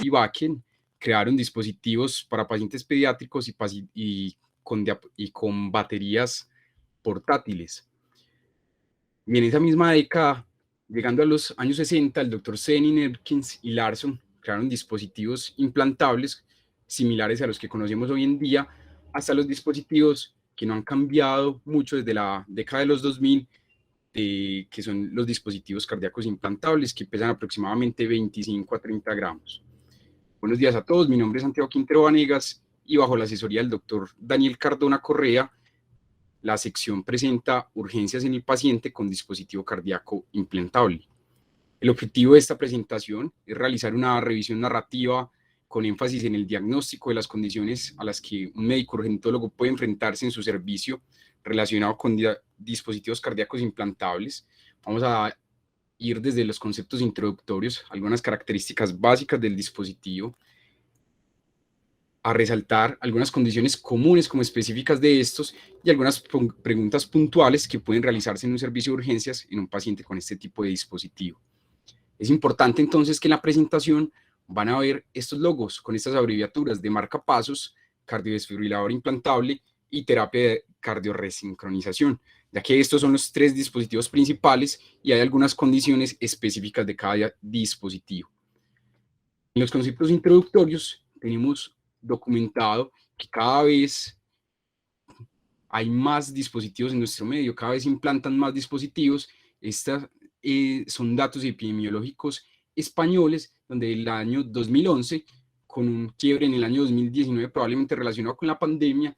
y Bakken crearon dispositivos para pacientes pediátricos y con baterías portátiles. Y en esa misma década, llegando a los años 60, el doctor Zenin, Elkins y Larson crearon dispositivos implantables similares a los que conocemos hoy en día, hasta los dispositivos que no han cambiado mucho desde la década de los 2000, que son los dispositivos cardíacos implantables, que pesan aproximadamente 25 a 30 gramos. Buenos días a todos, mi nombre es Santiago Quintero Vanegas y bajo la asesoría del doctor Daniel Cardona Correa, la sección presenta urgencias en el paciente con dispositivo cardíaco implantable. El objetivo de esta presentación es realizar una revisión narrativa con énfasis en el diagnóstico de las condiciones a las que un médico urgentólogo puede enfrentarse en su servicio relacionado con dispositivos cardíacos implantables. Vamos a ir desde los conceptos introductorios, algunas características básicas del dispositivo, a resaltar algunas condiciones comunes como específicas de estos y algunas preguntas puntuales que pueden realizarse en un servicio de urgencias en un paciente con este tipo de dispositivo. Es importante entonces que en la presentación van a ver estos logos con estas abreviaturas de marcapasos, cardiodesfibrilador implantable y terapia de cardioresincronización, ya que estos son los tres dispositivos principales y hay algunas condiciones específicas de cada dispositivo. En los conceptos introductorios tenemos documentado que cada vez hay más dispositivos en nuestro medio, cada vez implantan más dispositivos. Estas son datos epidemiológicos españoles, donde el año 2011, con un quiebre en el año 2019, probablemente relacionado con la pandemia,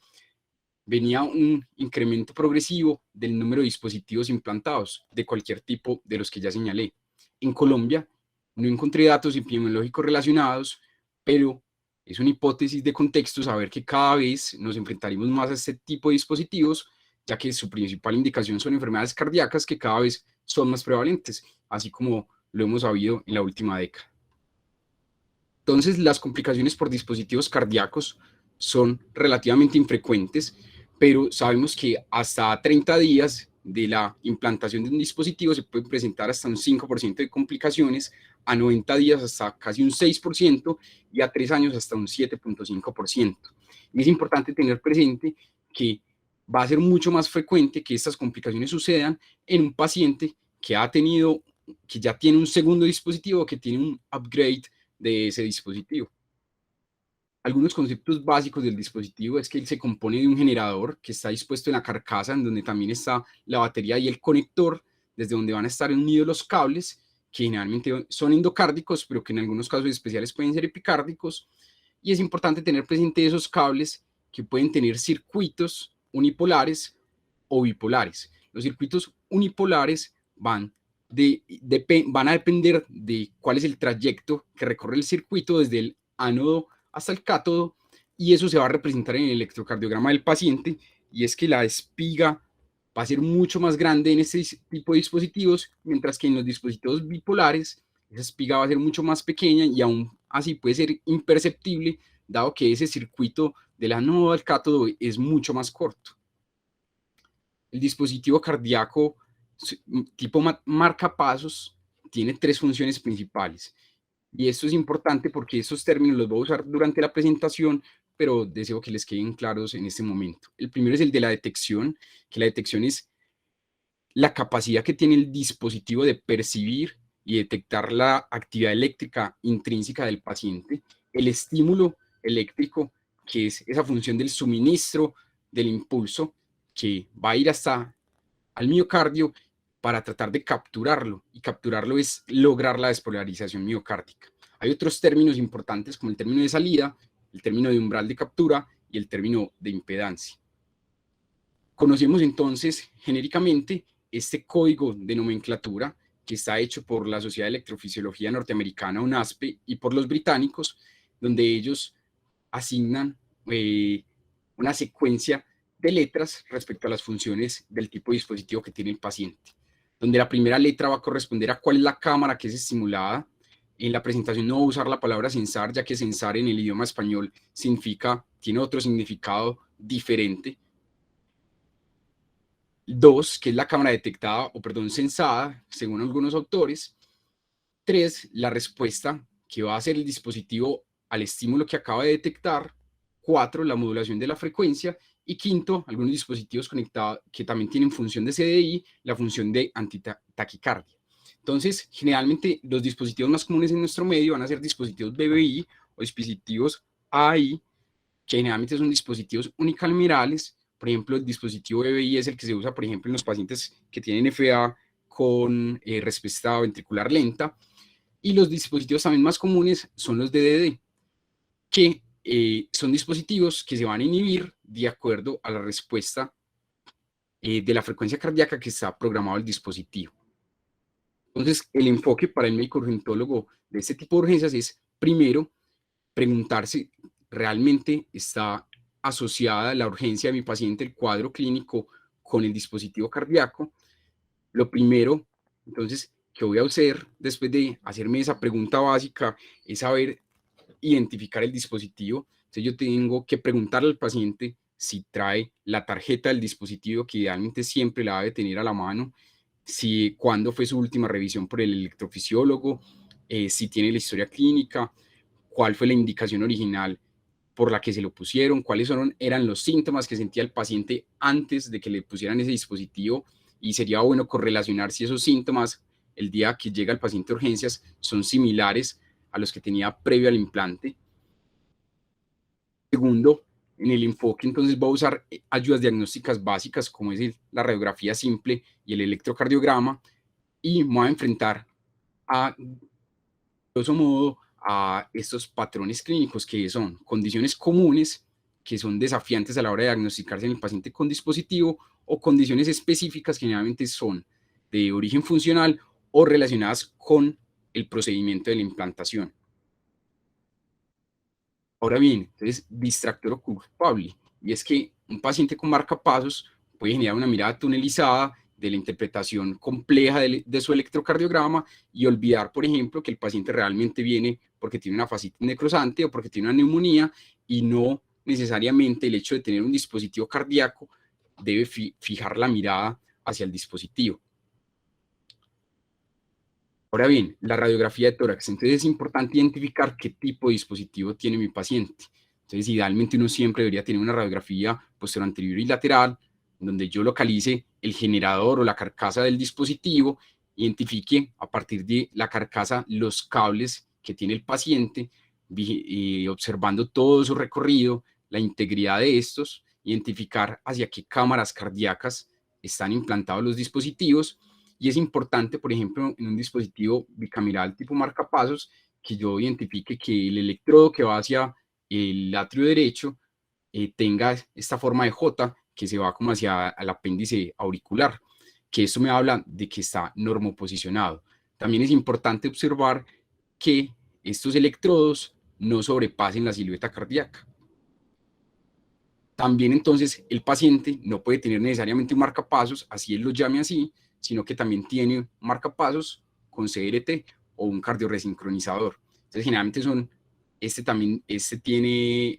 venía un incremento progresivo del número de dispositivos implantados, de cualquier tipo de los que ya señalé. En Colombia no encontré datos epidemiológicos relacionados, pero es una hipótesis de contexto saber que cada vez nos enfrentaremos más a este tipo de dispositivos, ya que su principal indicación son enfermedades cardíacas que cada vez son más prevalentes, así como lo hemos sabido en la última década. Entonces, las complicaciones por dispositivos cardíacos son relativamente infrecuentes, pero sabemos que hasta 30 días de la implantación de un dispositivo se puede presentar hasta un 5% de complicaciones, a 90 días hasta casi un 6% y a 3 años hasta un 7.5%. Y es importante tener presente que va a ser mucho más frecuente que estas complicaciones sucedan en un paciente que ya tiene un segundo dispositivo, que tiene un upgrade de ese dispositivo. Algunos conceptos básicos del dispositivo es que él se compone de un generador que está dispuesto en la carcasa, en donde también está la batería y el conector, desde donde van a estar unidos los cables, que generalmente son endocárdicos, pero que en algunos casos especiales pueden ser epicárdicos. Y es importante tener presente esos cables que pueden tener circuitos unipolares o bipolares. Los circuitos unipolares van a depender de cuál es el trayecto que recorre el circuito desde el ánodo hasta el cátodo, y eso se va a representar en el electrocardiograma del paciente, y es que la espiga va a ser mucho más grande en este tipo de dispositivos, mientras que en los dispositivos bipolares esa espiga va a ser mucho más pequeña y aún así puede ser imperceptible, dado que ese circuito del ánodo al cátodo es mucho más corto. El dispositivo cardíaco tipo marcapasos tiene tres funciones principales. Y esto es importante porque estos términos los voy a usar durante la presentación, pero deseo que les queden claros en este momento. El primero es el de la detección, que la detección es la capacidad que tiene el dispositivo de percibir y detectar la actividad eléctrica intrínseca del paciente. El estímulo eléctrico, que es esa función del suministro del impulso, que va a ir hasta al miocardio para tratar de capturarlo, y capturarlo es lograr la despolarización miocárdica. Hay otros términos importantes como el término de salida, el término de umbral de captura y el término de impedancia. Conocemos entonces genéricamente este código de nomenclatura que está hecho por la Sociedad de Electrofisiología Norteamericana, UNASPE, y por los británicos, donde ellos asignan una secuencia de letras respecto a las funciones del tipo de dispositivo que tiene el paciente, donde la primera letra va a corresponder a cuál es la cámara que es estimulada. En la presentación no voy a usar la palabra sensar, ya que sensar en el idioma español tiene otro significado diferente. 2, que es la cámara detectada, sensada, según algunos autores. 3, la respuesta, que va a hacer el dispositivo al estímulo que acaba de detectar. 4, la modulación de la frecuencia. Y quinto, algunos dispositivos conectados que también tienen función de CDI, la función de antitaquicardia. Entonces, generalmente los dispositivos más comunes en nuestro medio van a ser dispositivos BBI o dispositivos AI, que generalmente son dispositivos unicamerales. Por ejemplo, el dispositivo BBI es el que se usa, por ejemplo, en los pacientes que tienen FA con respuesta ventricular lenta. Y los dispositivos también más comunes son los DDD, que son dispositivos que se van a inhibir de acuerdo a la respuesta de la frecuencia cardíaca que está programado el dispositivo. Entonces, el enfoque para el médico urgentólogo de este tipo de urgencias es, primero, preguntarse, ¿realmente está asociada la urgencia de mi paciente, el cuadro clínico, con el dispositivo cardíaco? Lo primero, entonces, que voy a hacer después de hacerme esa pregunta básica es saber identificar el dispositivo. Entonces, yo tengo que preguntarle al paciente si trae la tarjeta del dispositivo, que idealmente siempre la debe tener a la mano, si cuándo fue su última revisión por el electrofisiólogo, si tiene la historia clínica, cuál fue la indicación original por la que se lo pusieron, cuáles eran los síntomas que sentía el paciente antes de que le pusieran ese dispositivo, y sería bueno correlacionar si esos síntomas el día que llega el paciente a urgencias son similares a los que tenía previo al implante. Segundo, en el enfoque entonces voy a usar ayudas diagnósticas básicas como es la radiografía simple y el electrocardiograma, y me voy a enfrentar a grosso modo a estos patrones clínicos, que son condiciones comunes que son desafiantes a la hora de diagnosticarse en el paciente con dispositivo, o condiciones específicas que generalmente son de origen funcional o relacionadas con el procedimiento de la implantación. Ahora bien, entonces, distractor o culpable, y es que un paciente con marcapasos puede generar una mirada tunelizada de la interpretación compleja de su electrocardiograma y olvidar, por ejemplo, que el paciente realmente viene porque tiene una fascitis necrosante o porque tiene una neumonía, y no necesariamente el hecho de tener un dispositivo cardíaco debe fijar la mirada hacia el dispositivo. Ahora bien, la radiografía de tórax. Entonces es importante identificar qué tipo de dispositivo tiene mi paciente. Entonces, idealmente uno siempre debería tener una radiografía posterior, anterior y lateral, donde yo localice el generador o la carcasa del dispositivo, identifique a partir de la carcasa los cables que tiene el paciente, observando todo su recorrido, la integridad de estos, identificar hacia qué cámaras cardíacas están implantados los dispositivos. Y es importante, por ejemplo, en un dispositivo bicameral tipo marcapasos, que yo identifique que el electrodo que va hacia el atrio derecho tenga esta forma de J que se va como hacia el apéndice auricular, que esto me habla de que está normoposicionado. También es importante observar que estos electrodos no sobrepasen la silueta cardíaca. También entonces el paciente no puede tener necesariamente un marcapasos, así él lo llame así, sino que también tiene un marcapasos con CRT o un cardioresincronizador. Entonces generalmente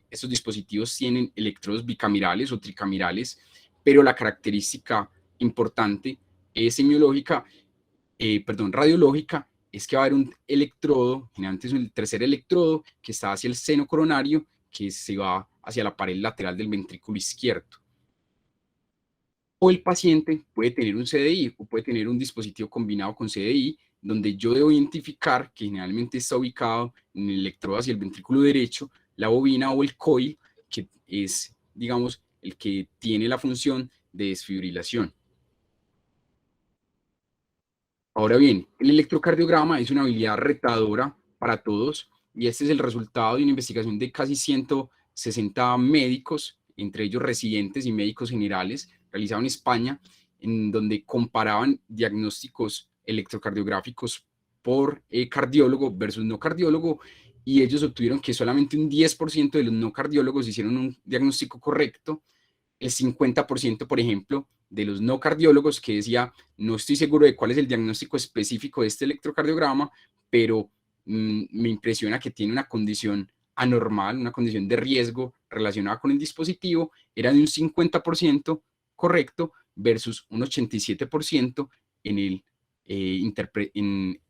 estos dispositivos tienen electrodos bicamerales o tricamerales, pero la característica importante semiológica, radiológica, es que va a haber un electrodo, generalmente es el tercer electrodo, que está hacia el seno coronario, que se va hacia la pared lateral del ventrículo izquierdo. O el paciente puede tener un CDI o puede tener un dispositivo combinado con CDI, donde yo debo identificar que generalmente está ubicado en el electrodo hacia el ventrículo derecho, la bobina o el coil, que es, digamos, el que tiene la función de desfibrilación. Ahora bien, el electrocardiograma es una habilidad retadora para todos, y este es el resultado de una investigación de casi 160 médicos, entre ellos residentes y médicos generales, realizado en España, en donde comparaban diagnósticos electrocardiográficos por cardiólogo versus no cardiólogo, y ellos obtuvieron que solamente un 10% de los no cardiólogos hicieron un diagnóstico correcto. El 50%, por ejemplo, de los no cardiólogos, que decía, no estoy seguro de cuál es el diagnóstico específico de este electrocardiograma, pero me impresiona que tiene una condición anormal, una condición de riesgo relacionada con el dispositivo, era de un 50% correcto versus un 87% en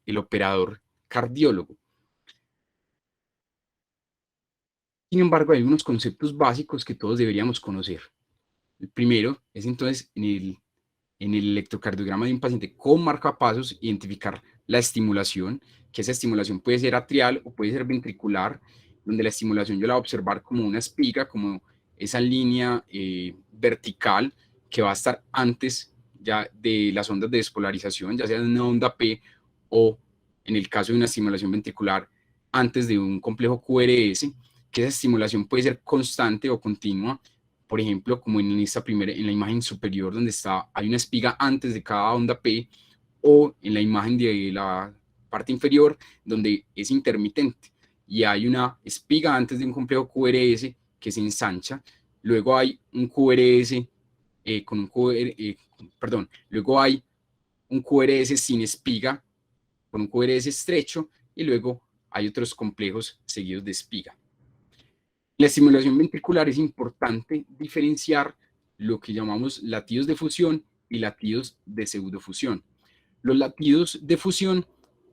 el operador cardiólogo. Sin embargo, hay unos conceptos básicos que todos deberíamos conocer. El primero es entonces en el electrocardiograma de un paciente con marcapasos, identificar la estimulación, que esa estimulación puede ser atrial o puede ser ventricular, donde la estimulación yo la voy a observar como una espiga, como esa línea vertical que va a estar antes ya de las ondas de despolarización, ya sea de una onda P o en el caso de una estimulación ventricular antes de un complejo QRS, que esa estimulación puede ser constante o continua, por ejemplo, como en la imagen superior donde hay una espiga antes de cada onda P, o en la imagen de la parte inferior donde es intermitente y hay una espiga antes de un complejo QRS que se ensancha, luego hay un QRS con un QR, perdón, luego hay un QRS sin espiga con un QRS estrecho y luego hay otros complejos seguidos de espiga. La estimulación ventricular es importante diferenciar lo que llamamos latidos de fusión y latidos de pseudofusión. Los latidos de fusión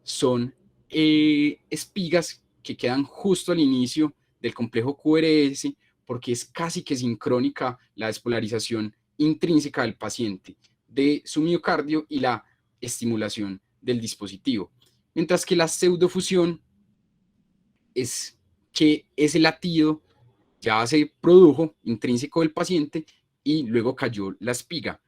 son espigas que quedan justo al inicio del complejo QRS porque es casi que sincrónica la despolarización intrínseca del paciente de su miocardio y la estimulación del dispositivo. Mientras que la pseudofusión es que ese latido ya se produjo intrínseco del paciente y luego cayó la espiga.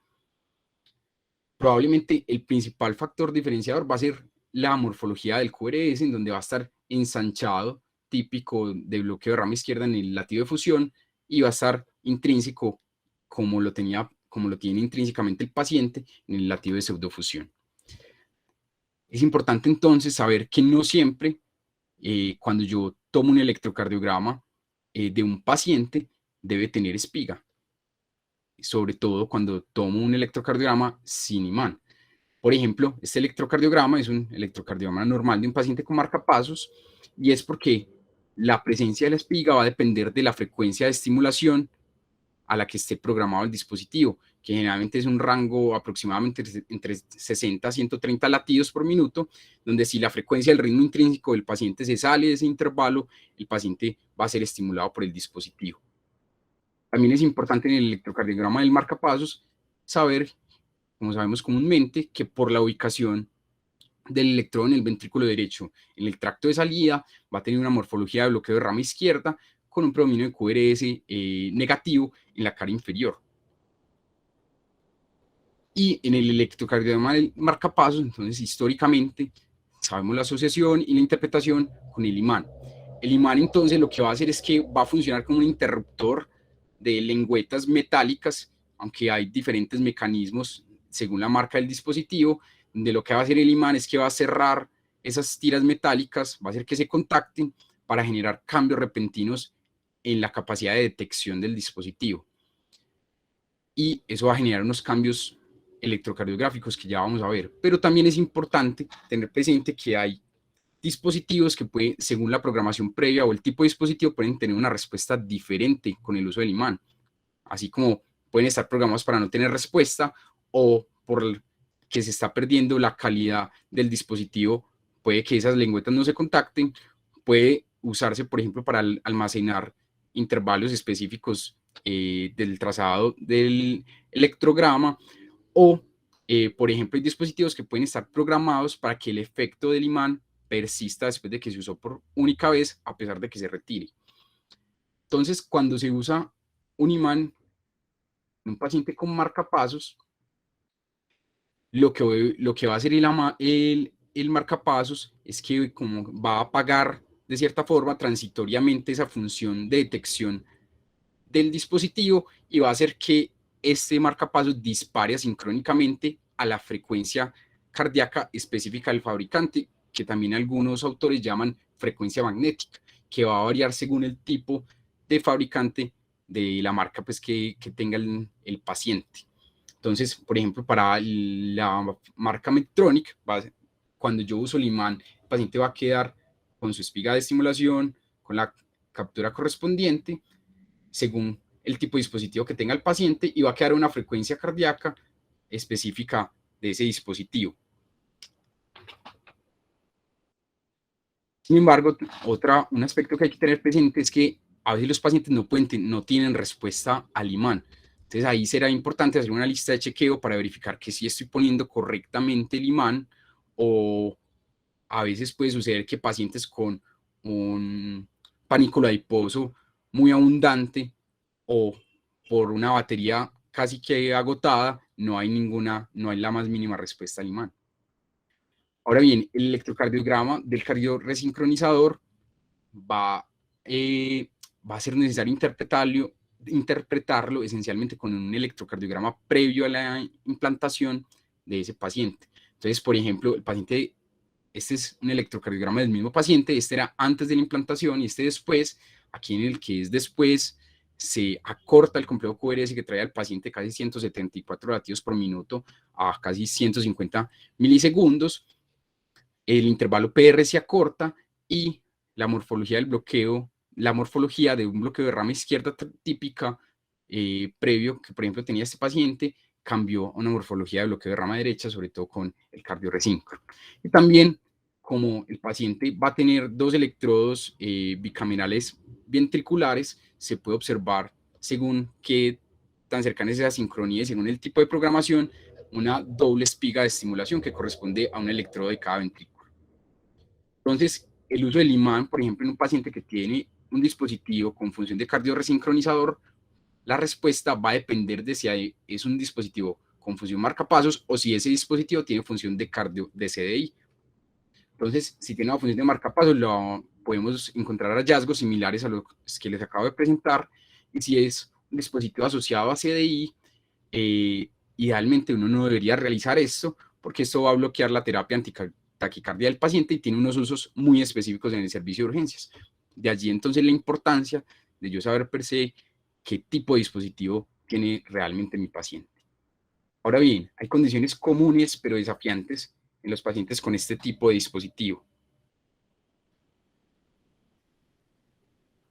Probablemente el principal factor diferenciador va a ser la morfología del QRS, en donde va a estar ensanchado, típico de bloqueo de rama izquierda en el latido de fusión, y va a estar intrínseco como lo tiene intrínsecamente el paciente en el latido de pseudofusión. Es importante entonces saber que no siempre, cuando yo tomo un electrocardiograma de un paciente, debe tener espiga, sobre todo cuando tomo un electrocardiograma sin imán. Por ejemplo, este electrocardiograma es un electrocardiograma normal de un paciente con marcapasos y es porque la presencia de la espiga va a depender de la frecuencia de estimulación a la que esté programado el dispositivo, que generalmente es un rango aproximadamente entre 60 a 130 latidos por minuto, donde si la frecuencia del ritmo intrínseco del paciente se sale de ese intervalo, el paciente va a ser estimulado por el dispositivo. También es importante en el electrocardiograma del marcapasos saber, como sabemos comúnmente, que por la ubicación del electrodo en el ventrículo derecho en el tracto de salida va a tener una morfología de bloqueo de rama izquierda con un predominio de QRS negativo en la cara inferior. Y en el electrocardiograma del marcapasos, entonces históricamente sabemos la asociación y la interpretación con el imán. El imán entonces lo que va a hacer es que va a funcionar como un interruptor de lengüetas metálicas, aunque hay diferentes mecanismos según la marca del dispositivo, de lo que va a hacer el imán es que va a cerrar esas tiras metálicas, va a hacer que se contacten para generar cambios repentinos en la capacidad de detección del dispositivo. Y eso va a generar unos cambios electrocardiográficos que ya vamos a ver. Pero también es importante tener presente que hay dispositivos que pueden, según la programación previa o el tipo de dispositivo, pueden tener una respuesta diferente con el uso del imán. Así como pueden estar programados para no tener respuesta o por que se está perdiendo la calidad del dispositivo, puede que esas lengüetas no se contacten, puede usarse, por ejemplo, para almacenar intervalos específicos del trazado del electrograma o, por ejemplo, hay dispositivos que pueden estar programados para que el efecto del imán persista después de que se usó por única vez, a pesar de que se retire. Entonces, cuando se usa un imán en un paciente con marcapasos, lo que va a hacer el marcapasos es que como va a apagar de cierta forma transitoriamente esa función de detección del dispositivo y va a hacer que este marcapasos dispare asincrónicamente a la frecuencia cardíaca específica del fabricante, que también algunos autores llaman frecuencia magnética, que va a variar según el tipo de fabricante de la marca pues, que tenga el paciente. Entonces, por ejemplo, para la marca Medtronic, cuando yo uso el imán, el paciente va a quedar con su espiga de estimulación, con la captura correspondiente, según el tipo de dispositivo que tenga el paciente, y va a quedar una frecuencia cardíaca específica de ese dispositivo. Sin embargo, un aspecto que hay que tener presente es que a veces los pacientes no tienen respuesta al imán. Entonces ahí será importante hacer una lista de chequeo para verificar que sí estoy poniendo correctamente el imán, o a veces puede suceder que pacientes con un panículo adiposo muy abundante o por una batería casi que agotada, no hay la más mínima respuesta al imán. Ahora bien, el electrocardiograma del cardioresincronizador va, va a ser necesario interpretarlo esencialmente con un electrocardiograma previo a la implantación de ese paciente. Entonces, por ejemplo, este es un electrocardiograma del mismo paciente, este era antes de la implantación y este después. Aquí en el que es después se acorta el complejo QRS que trae al paciente casi 174 latidos por minuto a casi 150 milisegundos. El intervalo PR se acorta y la morfología del bloqueo, la morfología de un bloqueo de rama izquierda típica previo que por ejemplo tenía este paciente cambió a una morfología de bloqueo de rama derecha, sobre todo con el cardiorresíncrono. Y también, como el paciente va a tener dos electrodos bicamerales ventriculares, se puede observar, según qué tan cercana es esa sincronía y según el tipo de programación, una doble espiga de estimulación que corresponde a un electrodo de cada ventrículo. Entonces, el uso del imán, por ejemplo, en un paciente que tiene un dispositivo con función de cardioresincronizador, la respuesta va a depender de si es un dispositivo con función marcapasos o si ese dispositivo tiene función de CDI. Entonces, si tiene una función de marcapasos, podemos encontrar hallazgos similares a los que les acabo de presentar. Y si es un dispositivo asociado a CDI, idealmente uno no debería realizar esto, porque esto va a bloquear la terapia antitaquicardia del paciente y tiene unos usos muy específicos en el servicio de urgencias. De allí entonces la importancia de yo saber per se qué tipo de dispositivo tiene realmente mi paciente. Ahora bien, hay condiciones comunes pero desafiantes en los pacientes con este tipo de dispositivo.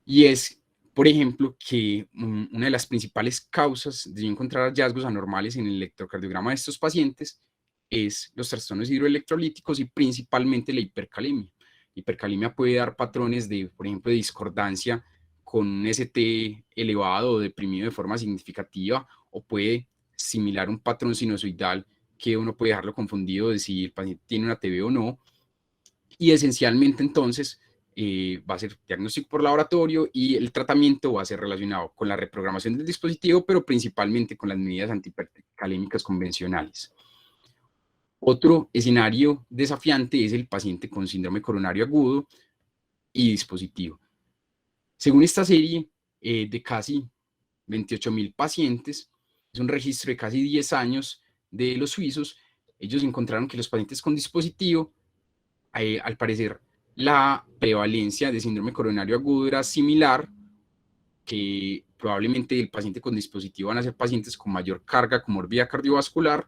Y es, por ejemplo, que una de las principales causas de encontrar hallazgos anormales en el electrocardiograma de estos pacientes es los trastornos hidroelectrolíticos y principalmente la hipercalemia. La hipercalemia puede dar patrones de, por ejemplo, de discordancia con un ST elevado o deprimido de forma significativa, o puede similar un patrón sinusoidal que uno puede dejarlo confundido de si el paciente tiene una TB o no. Y esencialmente entonces va a ser diagnóstico por laboratorio y el tratamiento va a ser relacionado con la reprogramación del dispositivo, pero principalmente con las medidas antihipercalémicas convencionales. Otro escenario desafiante es el paciente con síndrome coronario agudo y dispositivo. Según esta serie de casi 28.000 pacientes, es un registro de casi 10 años de los suizos, ellos encontraron que los pacientes con dispositivo, al parecer, la prevalencia de síndrome coronario agudo era similar, que probablemente el paciente con dispositivo van a ser pacientes con mayor carga comorbida cardiovascular.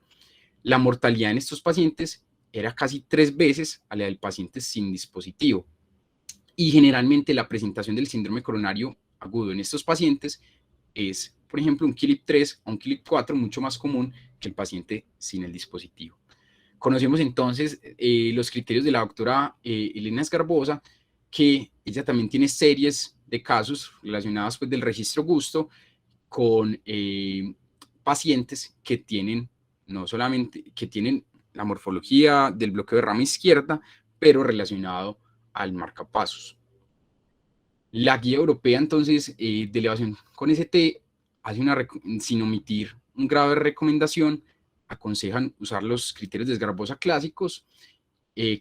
La mortalidad en estos pacientes era casi 3 veces a la del paciente sin dispositivo. Y generalmente la presentación del síndrome coronario agudo en estos pacientes es, por ejemplo, un KILIP 3 o un KILIP 4 mucho más común que el paciente sin el dispositivo. Conocemos entonces los criterios de la doctora Elena Esgarbosa, que ella también tiene series de casos relacionados pues, del registro Gusto con pacientes que tienen no solamente que tienen la morfología del bloqueo de rama izquierda, pero relacionado al marcapasos. La guía europea entonces de elevación con ST hace sin omitir un grado de recomendación, aconsejan usar los criterios de Esgarbosa clásicos,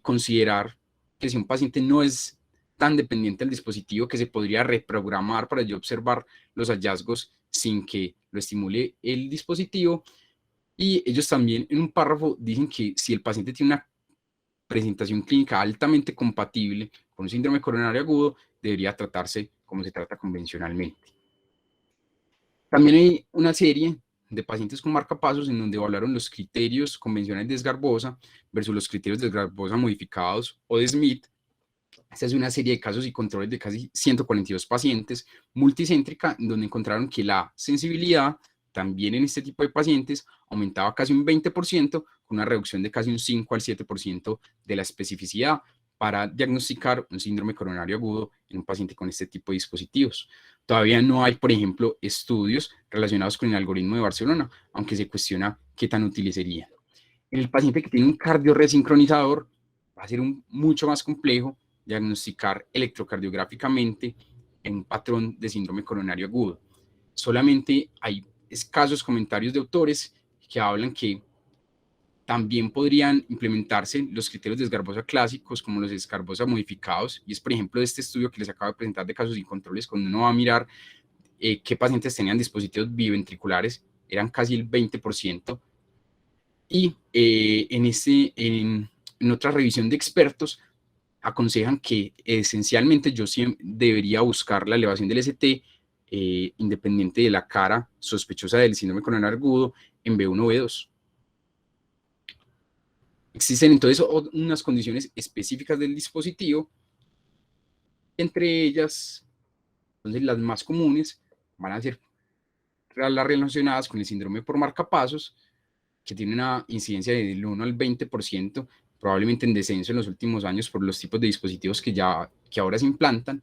considerar que si un paciente no es tan dependiente del dispositivo, que se podría reprogramar para yo observar los hallazgos sin que lo estimule el dispositivo. Y ellos también en un párrafo dicen que si el paciente tiene una presentación clínica altamente compatible con un síndrome coronario agudo, debería tratarse como se trata convencionalmente. También hay una serie de pacientes con marcapasos en donde evaluaron los criterios convencionales de Esgarbosa versus los criterios de Esgarbosa modificados o de Smith. Esta es una serie de casos y controles de casi 142 pacientes multicéntrica, donde encontraron que la sensibilidad también en este tipo de pacientes aumentaba casi un 20%, con una reducción de casi un 5 al 7% de la especificidad para diagnosticar un síndrome coronario agudo en un paciente con este tipo de dispositivos. Todavía no hay, por ejemplo, estudios relacionados con el algoritmo de Barcelona, aunque se cuestiona qué tan útiles serían. En el paciente que tiene un cardioresincronizador, va a ser mucho más complejo diagnosticar electrocardiográficamente en un patrón de síndrome coronario agudo. Solamente hay escasos comentarios de autores que hablan que también podrían implementarse los criterios de Esgarbosa clásicos como los Esgarbosa modificados, y es por ejemplo este estudio que les acabo de presentar de casos sin controles, cuando uno va a mirar qué pacientes tenían dispositivos biventriculares, eran casi el 20%, y en otra revisión de expertos aconsejan que esencialmente yo debería buscar la elevación del ST independiente de la cara sospechosa del síndrome coronario agudo en B1 o B2. Existen entonces unas condiciones específicas del dispositivo, entre ellas, entonces las más comunes van a ser las relacionadas con el síndrome por marcapasos, que tiene una incidencia del 1 al 20%, probablemente en descenso en los últimos años por los tipos de dispositivos que ahora se implantan,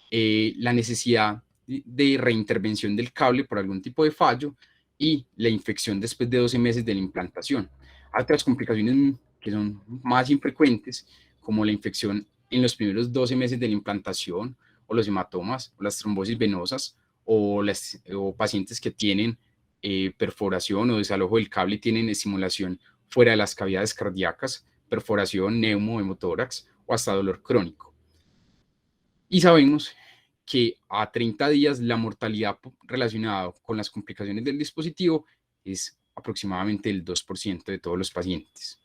la necesidad de reintervención del cable por algún tipo de fallo y la infección después de 12 meses de la implantación. Hay otras complicaciones que son más infrecuentes, como la infección en los primeros 12 meses de la implantación, o los hematomas, o las trombosis venosas, o pacientes que tienen perforación o desalojo del cable y tienen estimulación fuera de las cavidades cardíacas, perforación, neumo, hemotórax o hasta dolor crónico. Y sabemos que a 30 días la mortalidad relacionada con las complicaciones del dispositivo es aproximadamente el 2% de todos los pacientes.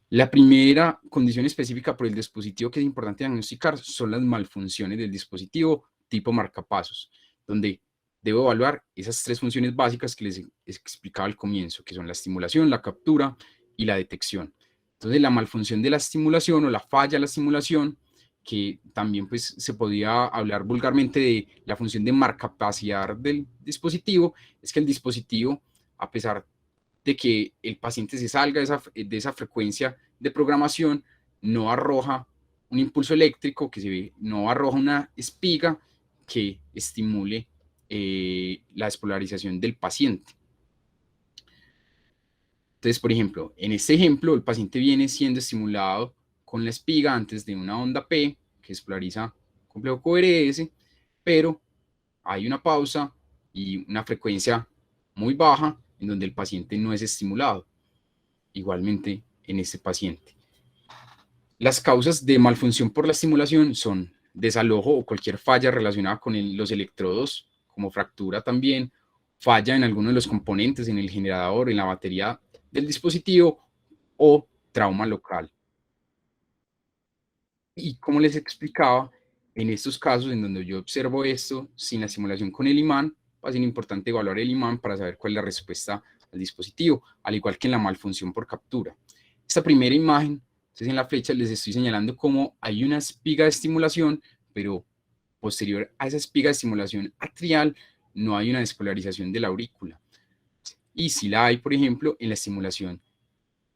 La primera condición específica por el dispositivo que es importante diagnosticar son las malfunciones del dispositivo tipo marcapasos, donde debo evaluar esas tres funciones básicas que les explicaba al comienzo, que son la estimulación, la captura y la detección. Entonces, la malfunción de la estimulación o la falla de la estimulación, que también pues, se podría hablar vulgarmente de la función de marcapacidad del dispositivo, es que el dispositivo, a pesar de que el paciente se salga de esa frecuencia de programación, no arroja un impulso eléctrico, no arroja una espiga que estimule la despolarización del paciente. Entonces, por ejemplo, en este ejemplo, el paciente viene siendo estimulado con la espiga antes de una onda P, que despolariza complejo QRS, pero hay una pausa y una frecuencia muy baja en donde el paciente no es estimulado. Igualmente en este paciente. Las causas de malfunción por la estimulación son desalojo o cualquier falla relacionada con los electrodos, como fractura también, falla en alguno de los componentes, en el generador, en la batería del dispositivo o trauma local. Y como les explicaba, en estos casos en donde yo observo esto sin la estimulación con el imán, va a ser importante evaluar el imán para saber cuál es la respuesta al dispositivo, al igual que en la malfunción por captura. Esta primera imagen, entonces en la flecha les estoy señalando cómo hay una espiga de estimulación, pero posterior a esa espiga de estimulación atrial no hay una despolarización de la aurícula. Y si la hay, por ejemplo, en la estimulación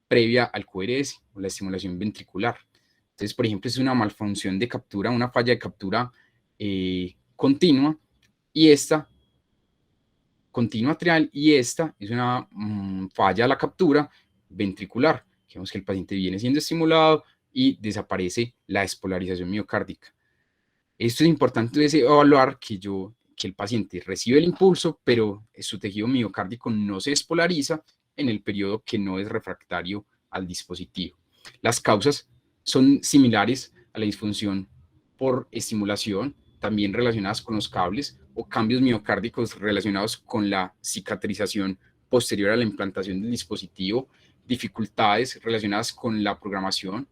previa al QRS o la estimulación ventricular. Entonces, por ejemplo, es una malfunción de captura, una falla de captura continua, y esta continua atrial, y esta es una falla a la captura ventricular. Vemos que el paciente viene siendo estimulado y desaparece la despolarización miocárdica. Esto es importante evaluar que el paciente recibe el impulso, pero su tejido miocárdico no se despolariza en el periodo que no es refractario al dispositivo. Las causas son similares a la disfunción por estimulación, también relacionadas con los cables, o cambios miocárdicos relacionados con la cicatrización posterior a la implantación del dispositivo, dificultades relacionadas con la programación,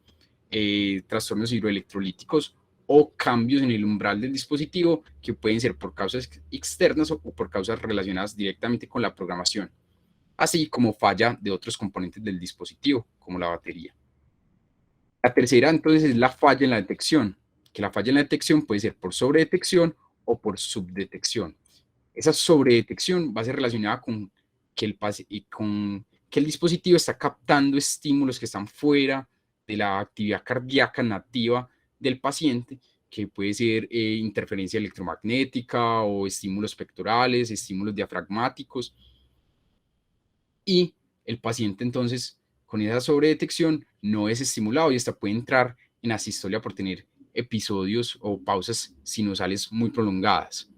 trastornos hidroelectrolíticos o cambios en el umbral del dispositivo que pueden ser por causas externas o por causas relacionadas directamente con la programación, así como falla de otros componentes del dispositivo, como la batería. La tercera, entonces, es la falla en la detección, que la falla en la detección puede ser por sobredetección o por subdetección. Esa sobredetección va a ser relacionada con que el dispositivo está captando estímulos que están fuera de la actividad cardíaca nativa del paciente, que puede ser interferencia electromagnética o estímulos pectorales, estímulos diafragmáticos. Y el paciente entonces con esa sobredetección no es estimulado y hasta puede entrar en asistolia por tener episodios o pausas sinusales muy prolongadas.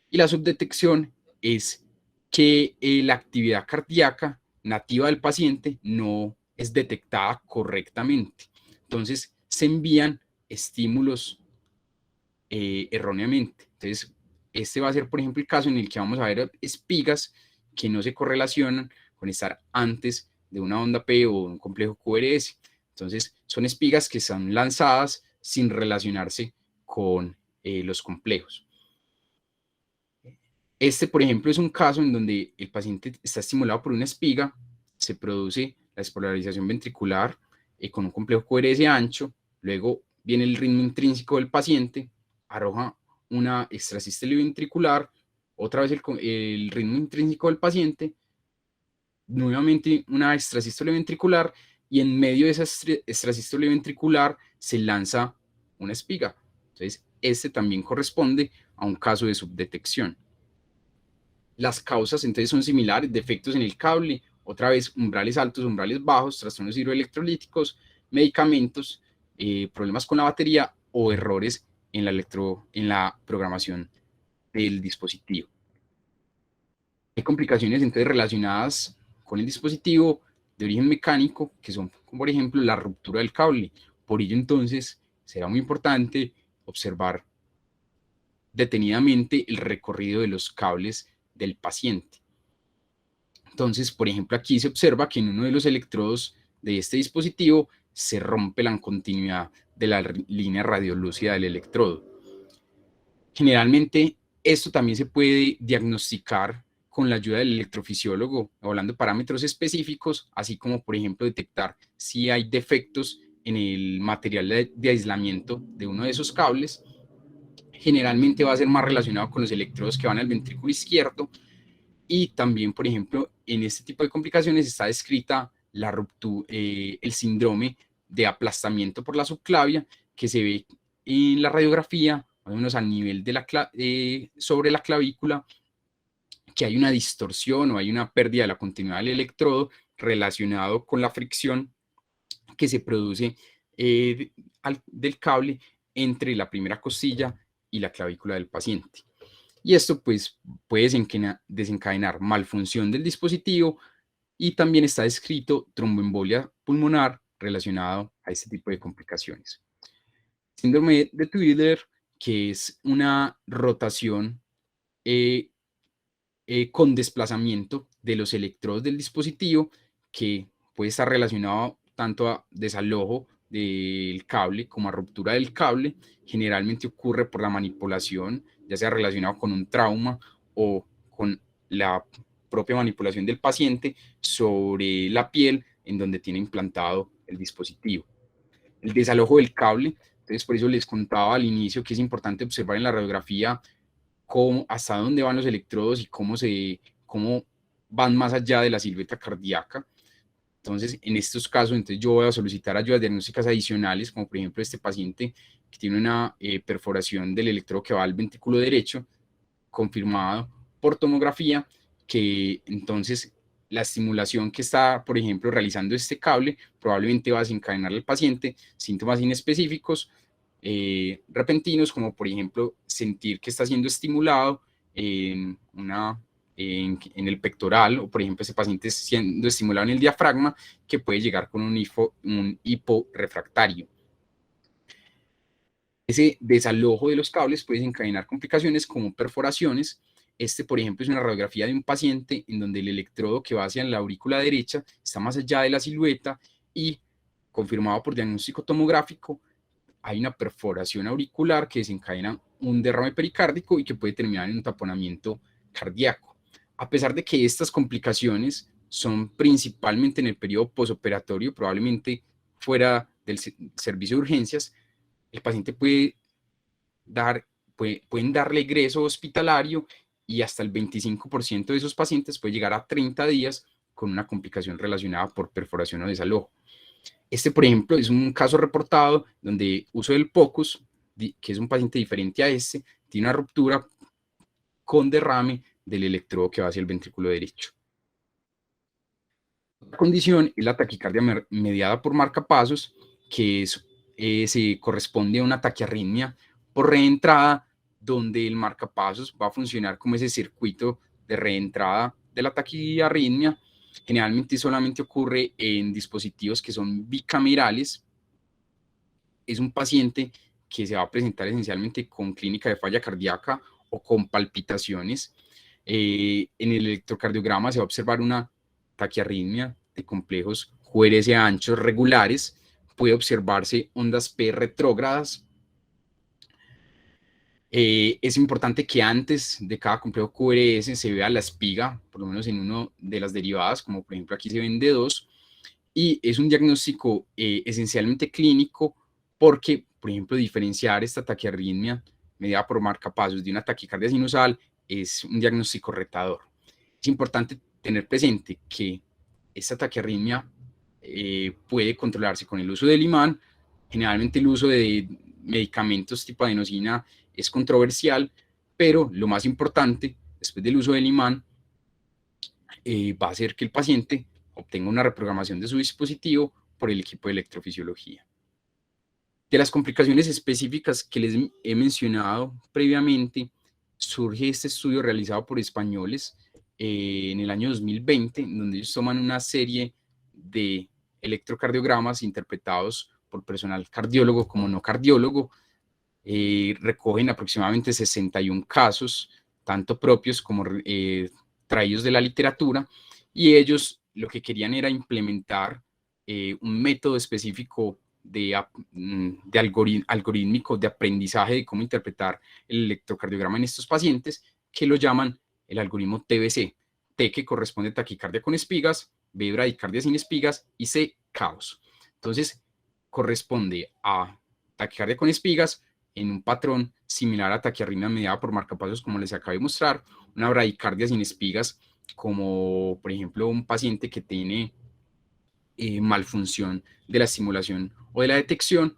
Y la subdetección es que la actividad cardíaca nativa del paciente no es detectada correctamente. Entonces se envían estímulos erróneamente. Entonces, este va a ser, por ejemplo, el caso en el que vamos a ver espigas que no se correlacionan con estar antes de una onda P o un complejo QRS. Entonces, son espigas que están lanzadas sin relacionarse con los complejos. Este, por ejemplo, es un caso en donde el paciente está estimulado por una espiga, se produce la despolarización ventricular con un complejo QRS ancho, luego viene el ritmo intrínseco del paciente, arroja una extrasístole ventricular, otra vez el ritmo intrínseco del paciente, nuevamente una extrasístole ventricular, y en medio de esa extrasístole ventricular se lanza una espiga. Entonces, este también corresponde a un caso de subdetección. Las causas entonces son similares: defectos en el cable, otra vez umbrales altos, umbrales bajos, trastornos hidroelectrolíticos, medicamentos, problemas con la batería o errores en la programación del dispositivo. Hay complicaciones entonces relacionadas con el dispositivo de origen mecánico, que son, como por ejemplo, la ruptura del cable. Por ello, entonces, será muy importante observar detenidamente el recorrido de los cables del paciente. Entonces, por ejemplo, aquí se observa que en uno de los electrodos de este dispositivo se rompe la continuidad de la línea radiolúcida del electrodo. Generalmente, esto también se puede diagnosticar con la ayuda del electrofisiólogo, hablando de parámetros específicos, así como, por ejemplo, detectar si hay defectos en el material de aislamiento de uno de esos cables. Generalmente va a ser más relacionado con los electrodos que van al ventrículo izquierdo. Y también, por ejemplo, en este tipo de complicaciones está descrita la ruptura, el síndrome de aplastamiento por la subclavia, que se ve en la radiografía, más o menos a nivel de sobre la clavícula, que hay una distorsión o hay una pérdida de la continuidad del electrodo relacionado con la fricción que se produce del cable entre la primera costilla y la clavícula del paciente. Y esto pues puede desencadenar malfunción del dispositivo, y también está descrito tromboembolia pulmonar relacionado a este tipo de complicaciones. Síndrome de Twiller, que es una rotación con desplazamiento de los electrodos del dispositivo, que puede estar relacionado tanto a desalojo del cable como a ruptura del cable. Generalmente ocurre por la manipulación, ya sea relacionado con un trauma o con la propia manipulación del paciente sobre la piel en donde tiene implantado el dispositivo. El desalojo del cable, entonces por eso les contaba al inicio que es importante observar en la radiografía hasta dónde van los electrodos y cómo van más allá de la silueta cardíaca. Entonces, en estos casos, entonces yo voy a solicitar ayudas diagnósticas adicionales, como por ejemplo este paciente que tiene una perforación del electrodo que va al ventrículo derecho, confirmado por tomografía, que entonces la estimulación que está, por ejemplo, realizando este cable probablemente va a desencadenar al paciente síntomas inespecíficos repentinos, como por ejemplo sentir que está siendo estimulado en el pectoral, o por ejemplo ese paciente siendo estimulado en el diafragma, que puede llegar con un hiporefractario. Ese desalojo de los cables puede desencadenar complicaciones como perforaciones. Este, por ejemplo, es una radiografía de un paciente en donde el electrodo que va hacia la aurícula derecha está más allá de la silueta, y confirmado por diagnóstico tomográfico, hay una perforación auricular que desencadena un derrame pericárdico y que puede terminar en un taponamiento cardíaco. A pesar de que estas complicaciones son principalmente en el periodo posoperatorio, probablemente fuera del servicio de urgencias, el paciente pueden darle egreso hospitalario, y hasta el 25% de esos pacientes puede llegar a 30 días con una complicación relacionada por perforación o desalojo. Este, por ejemplo, es un caso reportado donde uso del POCUS que es un paciente diferente a este, tiene una ruptura con derrame del electrodo que va hacia el ventrículo derecho. La condición es la taquicardia mediada por marcapasos, que se corresponde a una taquiarritmia por reentrada, donde el marcapasos va a funcionar como ese circuito de reentrada de la taquiarritmia. Generalmente solamente ocurre en dispositivos que son bicamerales. Es un paciente que se va a presentar esencialmente con clínica de falla cardíaca o con palpitaciones. En el electrocardiograma se va a observar una taquiarritmia de complejos QRS anchos regulares. Puede observarse ondas P retrógradas. Es importante que antes de cada complejo QRS se vea la espiga, por lo menos en una de las derivadas, como por ejemplo aquí se ven de 2, y es un diagnóstico esencialmente clínico porque, por ejemplo, diferenciar esta taquiarritmia mediada por marcapasos de una taquicardia sinusal es un diagnóstico retador. Es importante tener presente que esta taquiarritmia puede controlarse con el uso del imán. Generalmente el uso de medicamentos tipo adenosina es controversial, pero lo más importante, después del uso del imán, va a hacer que el paciente obtenga una reprogramación de su dispositivo por el equipo de electrofisiología. De las complicaciones específicas que les he mencionado previamente, surge este estudio realizado por españoles en el año 2020, en donde ellos toman una serie de electrocardiogramas interpretados por personal cardiólogo como no cardiólogo. Recogen aproximadamente 61 casos, tanto propios como traídos de la literatura, y ellos lo que querían era implementar un método específico de algorítmico de aprendizaje de cómo interpretar el electrocardiograma en estos pacientes, que lo llaman el algoritmo TBC. T, que corresponde a taquicardia con espigas; B, bradicardia sin espigas; y C, caos. Entonces, corresponde a taquicardia con espigas en un patrón similar a taquiarritmia mediada por marcapasos, como les acabo de mostrar; una bradicardia sin espigas, como por ejemplo un paciente que tiene malfunción de la estimulación o de la detección;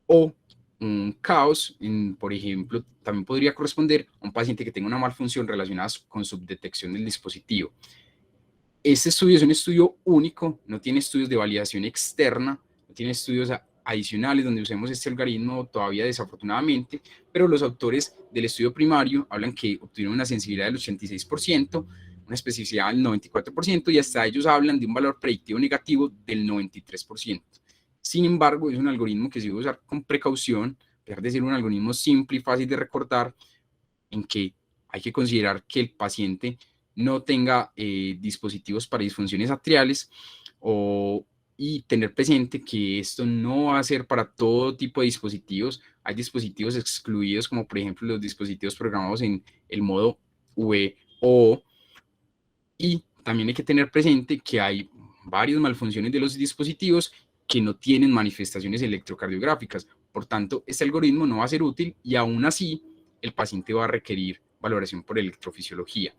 o un caos, por ejemplo, también podría corresponder a un paciente que tenga una malfunción relacionada con subdetección del dispositivo. Este estudio es un estudio único, no tiene estudios de validación externa, no tiene estudios adicionales donde usemos este algoritmo todavía, desafortunadamente, pero los autores del estudio primario hablan que obtuvieron una sensibilidad del 86%, una especificidad del 94%, y hasta ellos hablan de un valor predictivo negativo del 93%. Sin embargo, es un algoritmo que se debe usar con precaución, a pesar de ser un algoritmo simple y fácil de recordar, en que hay que considerar que el paciente no tenga dispositivos para disfunciones atriales, y tener presente que esto no va a ser para todo tipo de dispositivos. Hay dispositivos excluidos, como por ejemplo los dispositivos programados en el modo VO, y también hay que tener presente que hay varias malfunciones de los dispositivos que no tienen manifestaciones electrocardiográficas. Por tanto, este algoritmo no va a ser útil, y aún así el paciente va a requerir valoración por electrofisiología.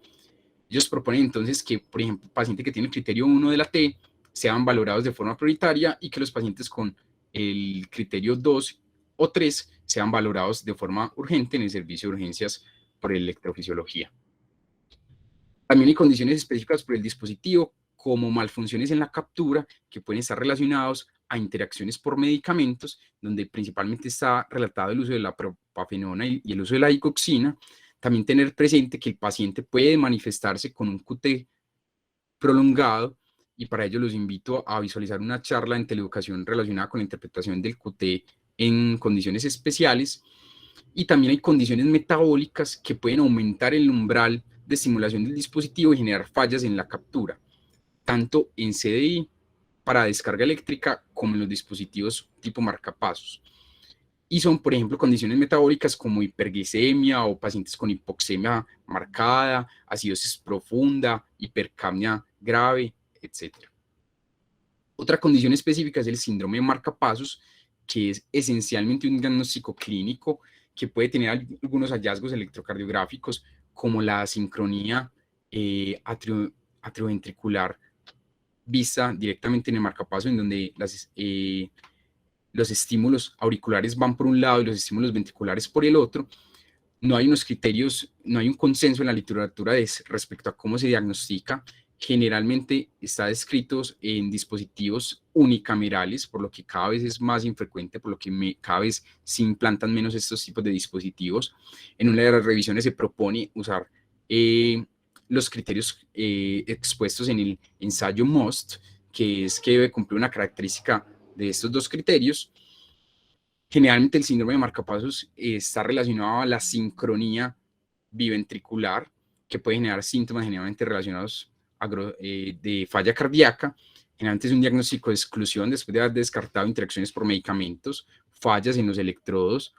Ellos proponen entonces que, por ejemplo, el paciente que tiene el criterio 1 de la T sean valorados de forma prioritaria, y que los pacientes con el criterio 2 o 3 sean valorados de forma urgente en el servicio de urgencias por electrofisiología. También hay condiciones específicas por el dispositivo, como malfunciones en la captura, que pueden estar relacionados a interacciones por medicamentos, donde principalmente está relatado el uso de la propafenona y el uso de la digoxina. También tener presente que el paciente puede manifestarse con un QT prolongado, y para ello los invito a visualizar una charla en Teleeducación relacionada con la interpretación del QT en condiciones especiales. Y también hay condiciones metabólicas que pueden aumentar el umbral de estimulación del dispositivo y generar fallas en la captura, tanto en CDI para descarga eléctrica como en los dispositivos tipo marcapasos. Y son, por ejemplo, condiciones metabólicas como hiperglicemia o pacientes con hipoxemia marcada, acidosis profunda, hipercapnia grave, etc. Otra condición específica es el síndrome de marcapasos, que es esencialmente un diagnóstico clínico que puede tener algunos hallazgos electrocardiográficos, como la sincronía atrioventricular vista directamente en el marcapaso, en donde los estímulos auriculares van por un lado y los estímulos ventriculares por el otro. No hay unos criterios, no hay un consenso en la literatura respecto a cómo se diagnostica. Generalmente está descrito en dispositivos unicamerales, por lo que cada vez es más infrecuente, por lo que cada vez se implantan menos estos tipos de dispositivos. En una de las revisiones se propone usar los criterios expuestos en el ensayo MOST, que es que debe cumplir una característica de estos dos criterios. Generalmente el síndrome de marcapasos está relacionado a la sincronía biventricular, que puede generar síntomas generalmente relacionados de falla cardíaca. Generalmente es un diagnóstico de exclusión después de haber descartado interacciones por medicamentos, fallas en los electrodos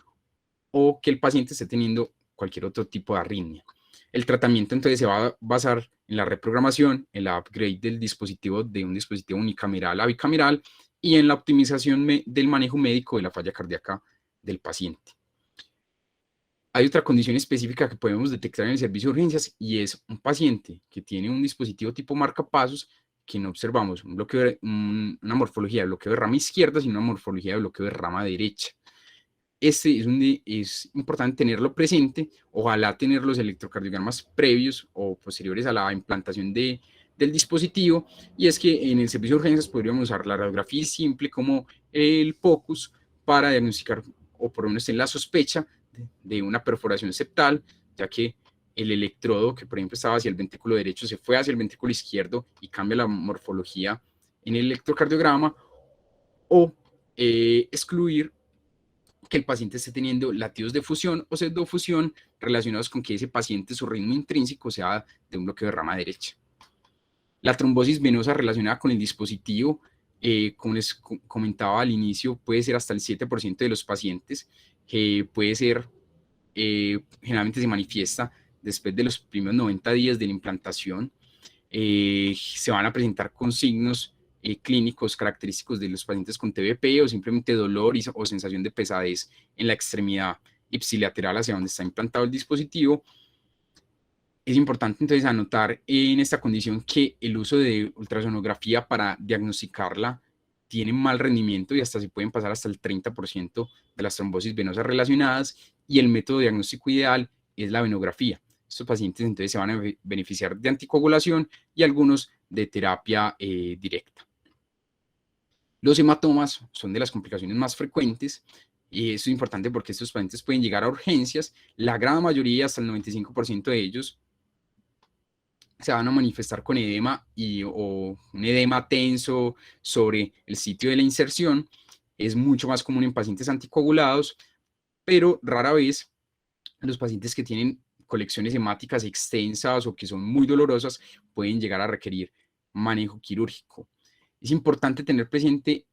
o que el paciente esté teniendo cualquier otro tipo de arritmia. El tratamiento entonces se va a basar en la reprogramación, en la upgrade del dispositivo de un dispositivo unicameral a bicameral y en la optimización del manejo médico de la falla cardíaca del paciente. Hay otra condición específica que podemos detectar en el servicio de urgencias y es un paciente que tiene un dispositivo tipo marcapasos que no observamos una morfología de bloqueo de rama izquierda, sino una morfología de bloqueo de rama derecha. Es importante tenerlo presente, ojalá tener los electrocardiogramas previos o posteriores a la implantación del dispositivo, y es que en el servicio de urgencias podríamos usar la radiografía simple como el POCUS para diagnosticar o por lo menos en la sospecha de una perforación septal, ya que el electrodo que por ejemplo estaba hacia el ventrículo derecho se fue hacia el ventrículo izquierdo y cambia la morfología en el electrocardiograma, o excluir que el paciente esté teniendo latidos de fusión o pseudofusión relacionados con que ese paciente, su ritmo intrínseco sea de un bloqueo de rama derecha. La trombosis venosa relacionada con el dispositivo, como les comentaba al inicio, puede ser hasta el 7% de los pacientes, puede ser, generalmente se manifiesta después de los primeros 90 días de la implantación. Se van a presentar con signos clínicos característicos de los pacientes con TBP o simplemente dolor o sensación de pesadez en la extremidad ipsilateral hacia donde está implantado el dispositivo. Es importante entonces anotar en esta condición que el uso de ultrasonografía para diagnosticarla tiene mal rendimiento y hasta se pueden pasar hasta el 30% de las trombosis venosas relacionadas, y el método diagnóstico ideal es la venografía. Estos pacientes entonces se van a beneficiar de anticoagulación y algunos de terapia directa. Los hematomas son de las complicaciones más frecuentes y eso es importante porque estos pacientes pueden llegar a urgencias. La gran mayoría, hasta el 95% de ellos, se van a manifestar con edema o un edema tenso sobre el sitio de la inserción. Es mucho más común en pacientes anticoagulados, pero rara vez los pacientes que tienen colecciones hemáticas extensas o que son muy dolorosas pueden llegar a requerir manejo quirúrgico. Es importante tener presente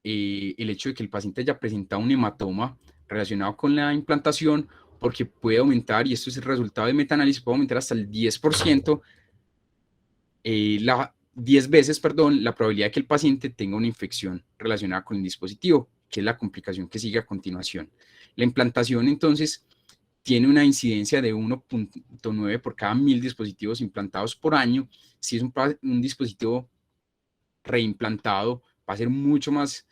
el hecho de que el paciente haya presentado un hematoma relacionado con la implantación, porque puede aumentar, y esto es el resultado de metaanálisis, puede aumentar hasta el 10%, 10 veces, perdón, la probabilidad de que el paciente tenga una infección relacionada con el dispositivo, que es la complicación que sigue a continuación. La implantación, entonces, tiene una incidencia de 1.9 por cada 1000 dispositivos implantados por año. Si es un dispositivo reimplantado, va a ser mucho más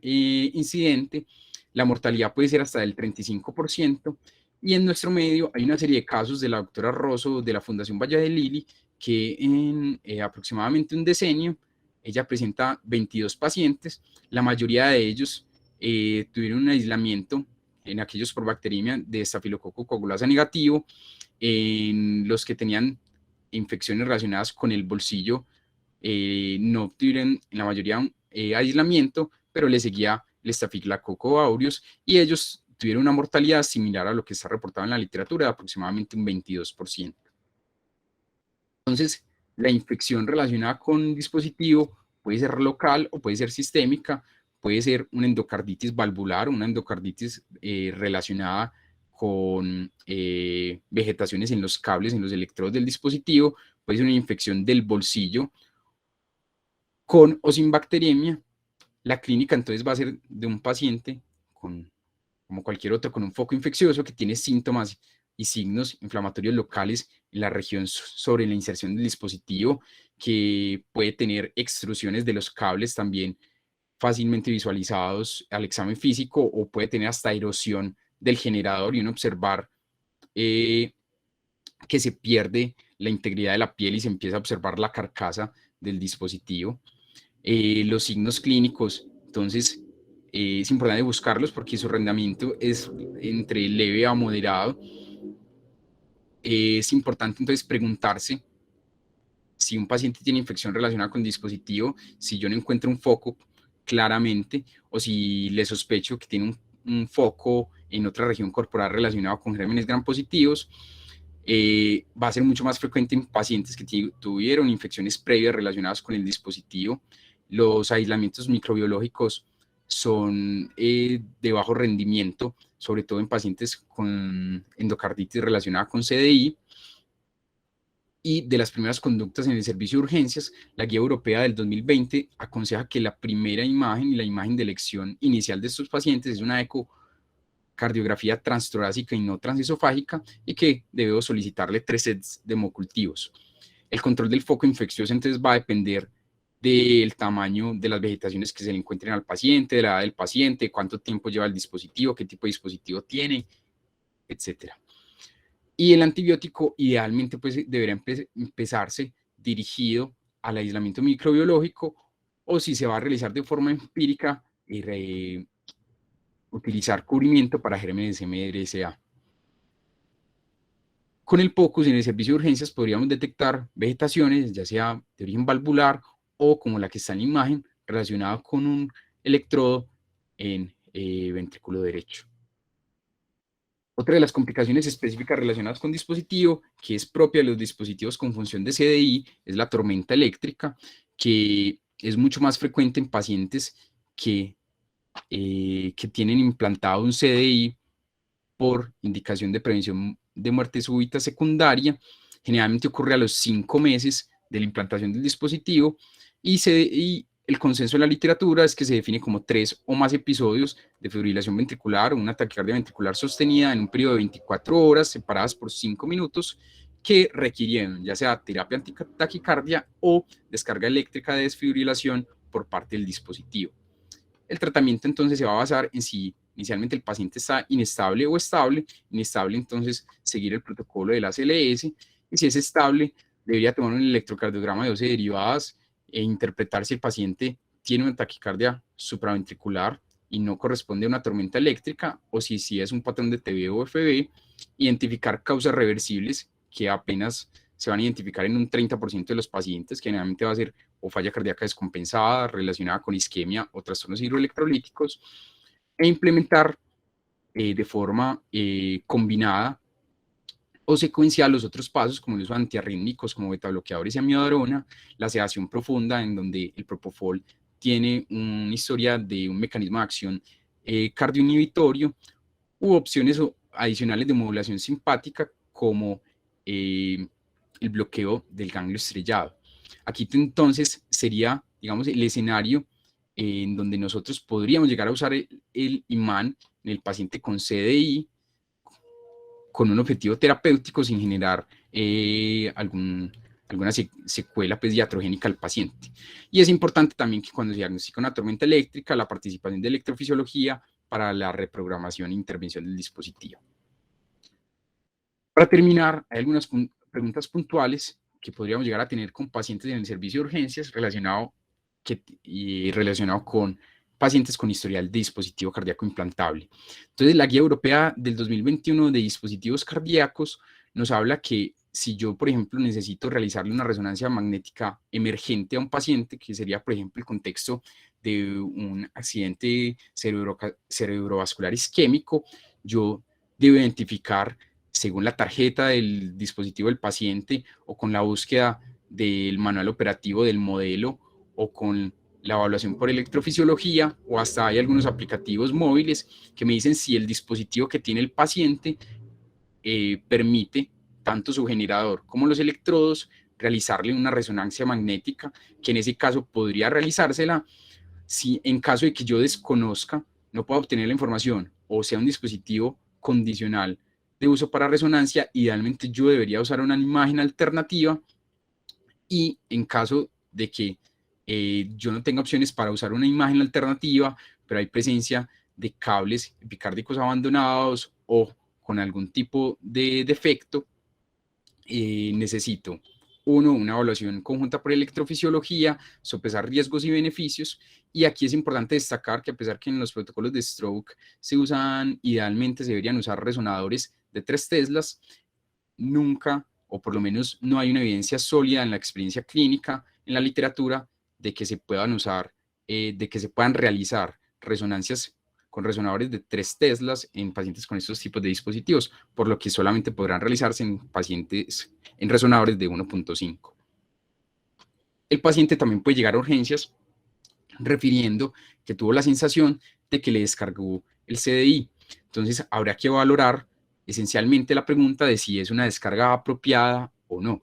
incidente. La mortalidad puede ser hasta del 35%. Y en nuestro medio hay una serie de casos de la doctora Rosso de la Fundación Valle de Lili, que en aproximadamente un decenio, ella presenta 22 pacientes. La mayoría de ellos tuvieron un aislamiento en aquellos por bacteriemia de estafilococo coagulasa negativo, en los que tenían infecciones relacionadas con el bolsillo, no tuvieron en la mayoría aislamiento, pero le seguía el estafilococo aureus y ellos tuvieron una mortalidad similar a lo que está reportado en la literatura, de aproximadamente un 22%. Entonces, la infección relacionada con dispositivo puede ser local o puede ser sistémica, puede ser una endocarditis valvular, una endocarditis relacionada con vegetaciones en los cables, en los electrodos del dispositivo, puede ser una infección del bolsillo con o sin bacteriemia. La clínica entonces va a ser de un paciente como cualquier otro, con un foco infeccioso que tiene síntomas y signos inflamatorios locales en la región sobre la inserción del dispositivo, que puede tener extrusiones de los cables también fácilmente visualizados al examen físico, o puede tener hasta erosión del generador y uno observar que se pierde la integridad de la piel y se empieza a observar la carcasa del dispositivo. Los signos clínicos, entonces, es importante buscarlos porque su rendimiento es entre leve a moderado. Es importante entonces preguntarse si un paciente tiene infección relacionada con el dispositivo, si yo no encuentro un foco claramente, o si le sospecho que tiene un foco en otra región corporal relacionado con gérmenes gram positivos. Va a ser mucho más frecuente en pacientes que tuvieron infecciones previas relacionadas con el dispositivo. Los aislamientos microbiológicos son de bajo rendimiento, sobre todo en pacientes con endocarditis relacionada con CDI. Y de las primeras conductas en el servicio de urgencias, la guía europea del 2020 aconseja que la primera imagen y la imagen de elección inicial de estos pacientes es una ecocardiografía transtorácica y no transesofágica, y que debo solicitarle 3 sets de hemocultivos. El control del foco infeccioso entonces va a depender del tamaño de las vegetaciones que se le encuentren al paciente, de la edad del paciente, cuánto tiempo lleva el dispositivo, qué tipo de dispositivo tiene, etcétera. Y el antibiótico idealmente pues debería empezarse dirigido al aislamiento microbiológico, o si se va a realizar de forma empírica, utilizar cubrimiento para gérmenes MRSA. Con el POCUS en el servicio de urgencias podríamos detectar vegetaciones, ya sea de origen valvular o como la que está en la imagen, relacionada con un electrodo en ventrículo derecho. Otra de las complicaciones específicas relacionadas con dispositivo, que es propia de los dispositivos con función de CDI, es la tormenta eléctrica, que es mucho más frecuente en pacientes que tienen implantado un CDI por indicación de prevención de muerte súbita secundaria. Generalmente ocurre a los 5 meses de la implantación del dispositivo, y el consenso de la literatura es que se define como 3 o más episodios de fibrilación ventricular o una taquicardia ventricular sostenida en un periodo de 24 horas separadas por 5 minutos, que requirieron ya sea terapia antitaquicardia o descarga eléctrica de desfibrilación por parte del dispositivo. El tratamiento entonces se va a basar en si inicialmente el paciente está inestable o estable. Inestable, entonces seguir el protocolo del ACLS, y si es estable, debería tomar un electrocardiograma de dosis derivadas e interpretar si el paciente tiene una taquicardia supraventricular y no corresponde a una tormenta eléctrica, o si es un patrón de TB o FB. Identificar causas reversibles, que apenas se van a identificar en un 30% de los pacientes, que generalmente va a ser o falla cardíaca descompensada relacionada con isquemia o trastornos hidroelectrolíticos, e implementar de forma combinada o secuencial los otros pasos, como el uso de antiarrítmicos como betabloqueadores y amiodarona, la sedación profunda, en donde el propofol tiene una historia de un mecanismo de acción cardioinhibitorio, u opciones adicionales de modulación simpática como el bloqueo del ganglio estrellado. Aquí entonces sería, digamos, el escenario en donde nosotros podríamos llegar a usar el imán en el paciente con CDI con un objetivo terapéutico sin generar alguna secuela pues, iatrogénica al paciente. Y es importante también que cuando se diagnostica una tormenta eléctrica, la participación de electrofisiología para la reprogramación e intervención del dispositivo. Para terminar, hay algunas preguntas puntuales que podríamos llegar a tener con pacientes en el servicio de urgencias relacionado con pacientes con historial de dispositivo cardíaco implantable. Entonces, la guía europea del 2021 de dispositivos cardíacos nos habla que si yo, por ejemplo, necesito realizarle una resonancia magnética emergente a un paciente, que sería, por ejemplo, el contexto de un accidente cerebrovascular isquémico, yo debo identificar, según la tarjeta del dispositivo del paciente o con la búsqueda del manual operativo del modelo o con la evaluación por electrofisiología, o hasta hay algunos aplicativos móviles que me dicen si el dispositivo que tiene el paciente permite tanto su generador como los electrodos realizarle una resonancia magnética, que en ese caso podría realizársela. Si en caso de que yo desconozca, no pueda obtener la información o sea un dispositivo condicional de uso para resonancia, idealmente yo debería usar una imagen alternativa. Y en caso de que yo no tenga opciones para usar una imagen alternativa, pero hay presencia de cables epicárdicos abandonados o con algún tipo de defecto, necesito, uno, una evaluación conjunta por electrofisiología, sopesar riesgos y beneficios. Y aquí es importante destacar que a pesar que en los protocolos de stroke se usan, idealmente se deberían usar resonadores de 3 teslas, nunca, o por lo menos no hay una evidencia sólida en la experiencia clínica, en la literatura, de que se puedan usar, de que se puedan realizar resonancias con resonadores de 3 teslas en pacientes con estos tipos de dispositivos, por lo que solamente podrán realizarse en pacientes en resonadores de 1.5. El paciente también puede llegar a urgencias refiriendo que tuvo la sensación de que le descargó el CDI. Entonces, habrá que valorar esencialmente la pregunta de si es una descarga apropiada o no.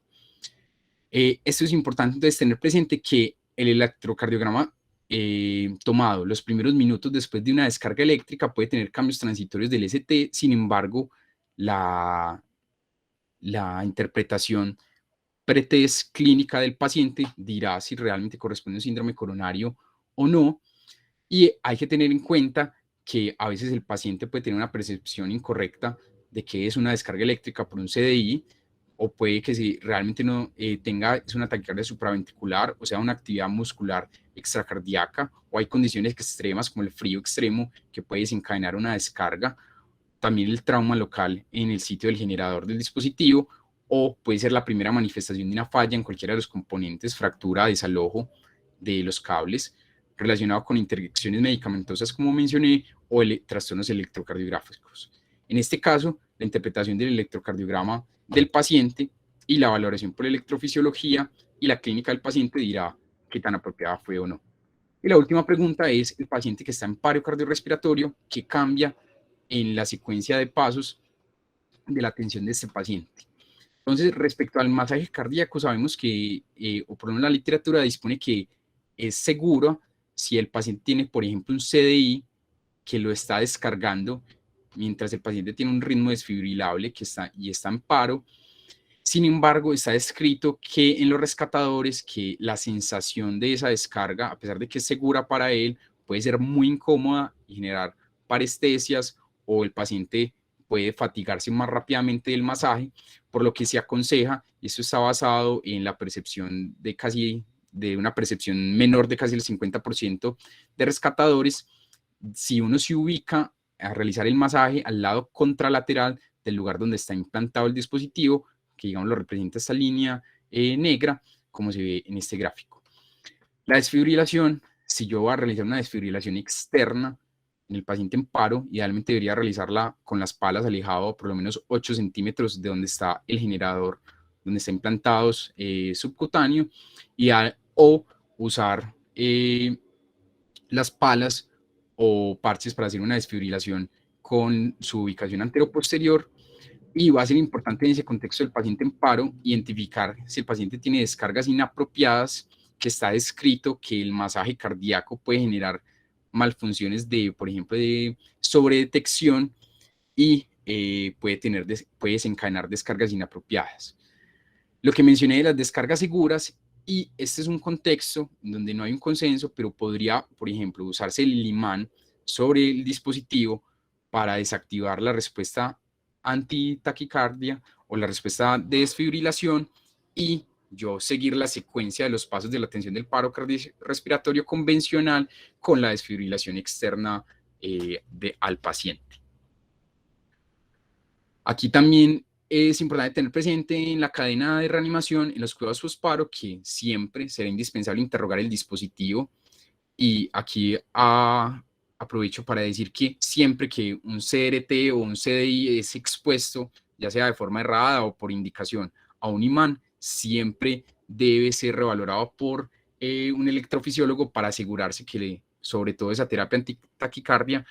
Esto es importante entonces tener presente que el electrocardiograma tomado los primeros minutos después de una descarga eléctrica puede tener cambios transitorios del ST, sin embargo, la interpretación pretest clínica del paciente dirá si realmente corresponde a un síndrome coronario o no, y hay que tener en cuenta que a veces el paciente puede tener una percepción incorrecta de que es una descarga eléctrica por un CDI, o puede que si realmente no tenga, es una taquicardia supraventricular, o sea, una actividad muscular extracardíaca, o hay condiciones extremas como el frío extremo que puede desencadenar una descarga, también el trauma local en el sitio del generador del dispositivo, o puede ser la primera manifestación de una falla en cualquiera de los componentes, fractura, desalojo de los cables, relacionado con interacciones medicamentosas, como mencioné, o trastornos electrocardiográficos. En este caso, la interpretación del electrocardiograma del paciente y la valoración por electrofisiología y la clínica del paciente dirá qué tan apropiada fue o no. Y la última pregunta es el paciente que está en paro cardiorrespiratorio, ¿qué cambia en la secuencia de pasos de la atención de este paciente? Entonces, respecto al masaje cardíaco, sabemos que, o por lo menos la literatura dispone que es seguro si el paciente tiene, por ejemplo, un CDI que lo está descargando mientras el paciente tiene un ritmo desfibrilable que está en paro. Sin embargo, está descrito que en los rescatadores que la sensación de esa descarga, a pesar de que es segura para él, puede ser muy incómoda y generar parestesias, o el paciente puede fatigarse más rápidamente del masaje, por lo que se aconseja, y esto está basado en la percepción de una percepción menor de casi el 50% de rescatadores, si uno se ubica a realizar el masaje al lado contralateral del lugar donde está implantado el dispositivo, que digamos lo representa esta línea negra, como se ve en este gráfico. La desfibrilación, si yo voy a realizar una desfibrilación externa en el paciente en paro, idealmente debería realizarla con las palas alejado por lo menos 8 centímetros de donde está el generador, donde está implantados subcutáneo, o usar las palas o parches para hacer una desfibrilación con su ubicación anteroposterior. Y va a ser importante en ese contexto del paciente en paro identificar si el paciente tiene descargas inapropiadas, que está descrito que el masaje cardíaco puede generar malfunciones de, por ejemplo, de sobredetección, y puede desencadenar descargas inapropiadas. Lo que mencioné de las descargas seguras, y este es un contexto donde no hay un consenso, pero podría, por ejemplo, usarse el imán sobre el dispositivo para desactivar la respuesta antitaquicardia o la respuesta de desfibrilación, y yo seguir la secuencia de los pasos de la atención del paro cardiorrespiratorio convencional con la desfibrilación externa al paciente. Aquí también es importante tener presente en la cadena de reanimación, en los cuidados post-paro, que siempre será indispensable interrogar el dispositivo. Y aquí aprovecho para decir que siempre que un CRT o un CDI es expuesto, ya sea de forma errada o por indicación, a un imán, siempre debe ser revalorado por un electrofisiólogo para asegurarse que, sobre todo esa terapia antitaquicardia,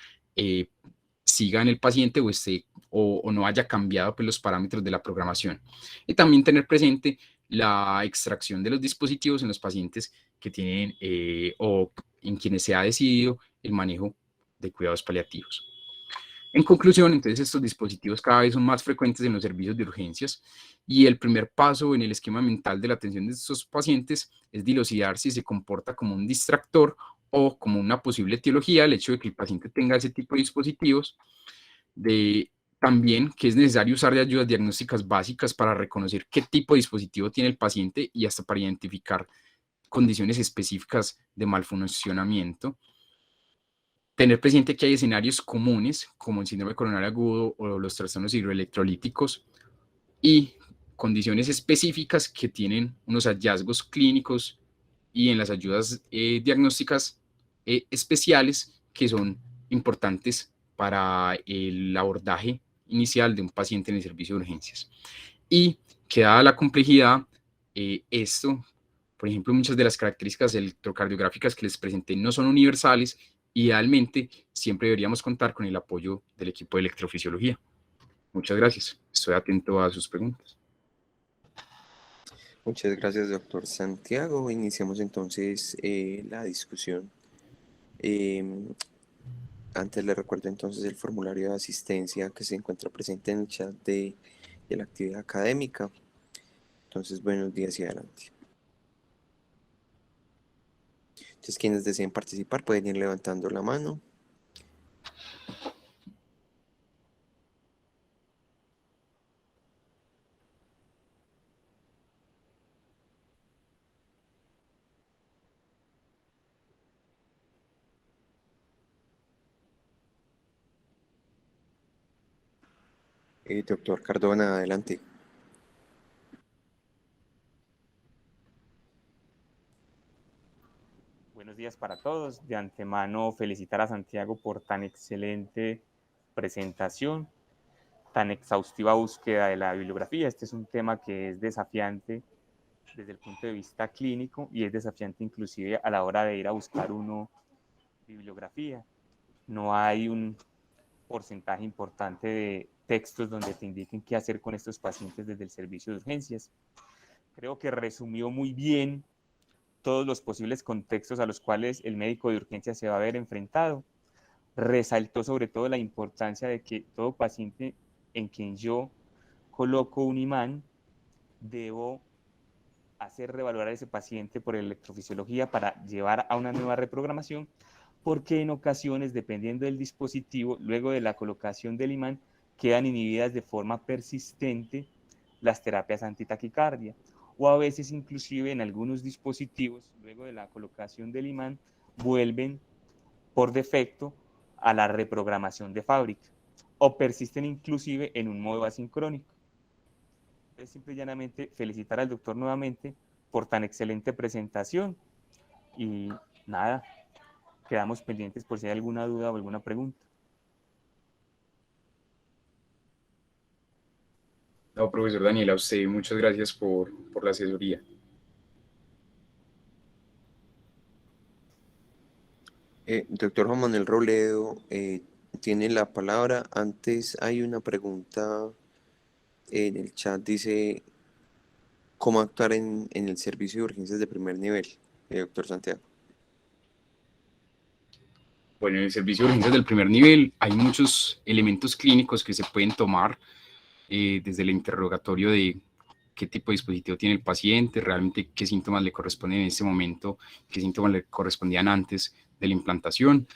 siga en el paciente o no haya cambiado pues, los parámetros de la programación. Y también tener presente la extracción de los dispositivos en los pacientes que tienen o en quienes se ha decidido el manejo de cuidados paliativos. En conclusión, entonces estos dispositivos cada vez son más frecuentes en los servicios de urgencias y el primer paso en el esquema mental de la atención de estos pacientes es dilucidar si se comporta como un distractor o como una posible etiología el hecho de que el paciente tenga ese tipo de dispositivos, de también que es necesario usar de ayudas diagnósticas básicas para reconocer qué tipo de dispositivo tiene el paciente y hasta para identificar condiciones específicas de malfuncionamiento. Tener presente que hay escenarios comunes, como el síndrome coronario agudo o los trastornos hidroelectrolíticos, y condiciones específicas que tienen unos hallazgos clínicos y en las ayudas diagnósticas especiales que son importantes para el abordaje inicial de un paciente en el servicio de urgencias. Y que dada la complejidad, esto, por ejemplo, muchas de las características electrocardiográficas que les presenté no son universales. Idealmente, siempre deberíamos contar con el apoyo del equipo de electrofisiología. Muchas gracias. Estoy atento a sus preguntas. Muchas gracias, doctor Santiago. Iniciamos entonces la discusión. Antes le recuerdo entonces el formulario de asistencia que se encuentra presente en el chat de la actividad académica. Entonces, buenos días y adelante. Entonces, quienes deseen participar pueden ir levantando la mano. Doctor Cardona, adelante. Buenos días para todos. De antemano, felicitar a Santiago por tan excelente presentación, tan exhaustiva búsqueda de la bibliografía. Este es un tema que es desafiante desde el punto de vista clínico y es desafiante inclusive a la hora de ir a buscar uno bibliografía. No hay un porcentaje importante de textos donde te indiquen qué hacer con estos pacientes desde el servicio de urgencias. Creo que resumió muy bien todos los posibles contextos a los cuales el médico de urgencia se va a ver enfrentado. Resaltó sobre todo la importancia de que todo paciente en quien yo coloco un imán, debo hacer revalorar a ese paciente por electrofisiología para llevar a una nueva reprogramación, porque en ocasiones, dependiendo del dispositivo, luego de la colocación del imán, quedan inhibidas de forma persistente las terapias antitaquicardia, o a veces inclusive en algunos dispositivos, luego de la colocación del imán, vuelven por defecto a la reprogramación de fábrica, o persisten inclusive en un modo asincrónico. Es simple y llanamente felicitar al doctor nuevamente por tan excelente presentación y nada, quedamos pendientes por si hay alguna duda o alguna pregunta. No, profesor Daniel, a usted muchas gracias por la asesoría. Doctor Juan Manuel Robledo tiene la palabra. Antes hay una pregunta en el chat, dice, ¿cómo actuar en el servicio de urgencias de primer nivel, doctor Santiago? Bueno, en el servicio de urgencias del primer nivel hay muchos elementos clínicos que se pueden tomar desde el interrogatorio de qué tipo de dispositivo tiene el paciente, realmente qué síntomas le corresponden en este momento, qué síntomas le correspondían antes de la implantación.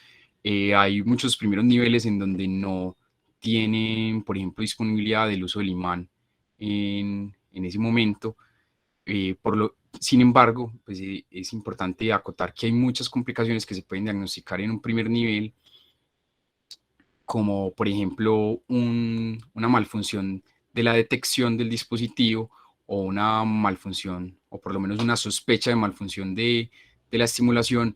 Hay muchos primeros niveles en donde no tienen, por ejemplo, disponibilidad del uso del imán en ese momento. Sin embargo, pues, es importante acotar que hay muchas complicaciones que se pueden diagnosticar en un primer nivel, como por ejemplo una malfunción de la detección del dispositivo o una malfunción, o por lo menos una sospecha de malfunción de la estimulación,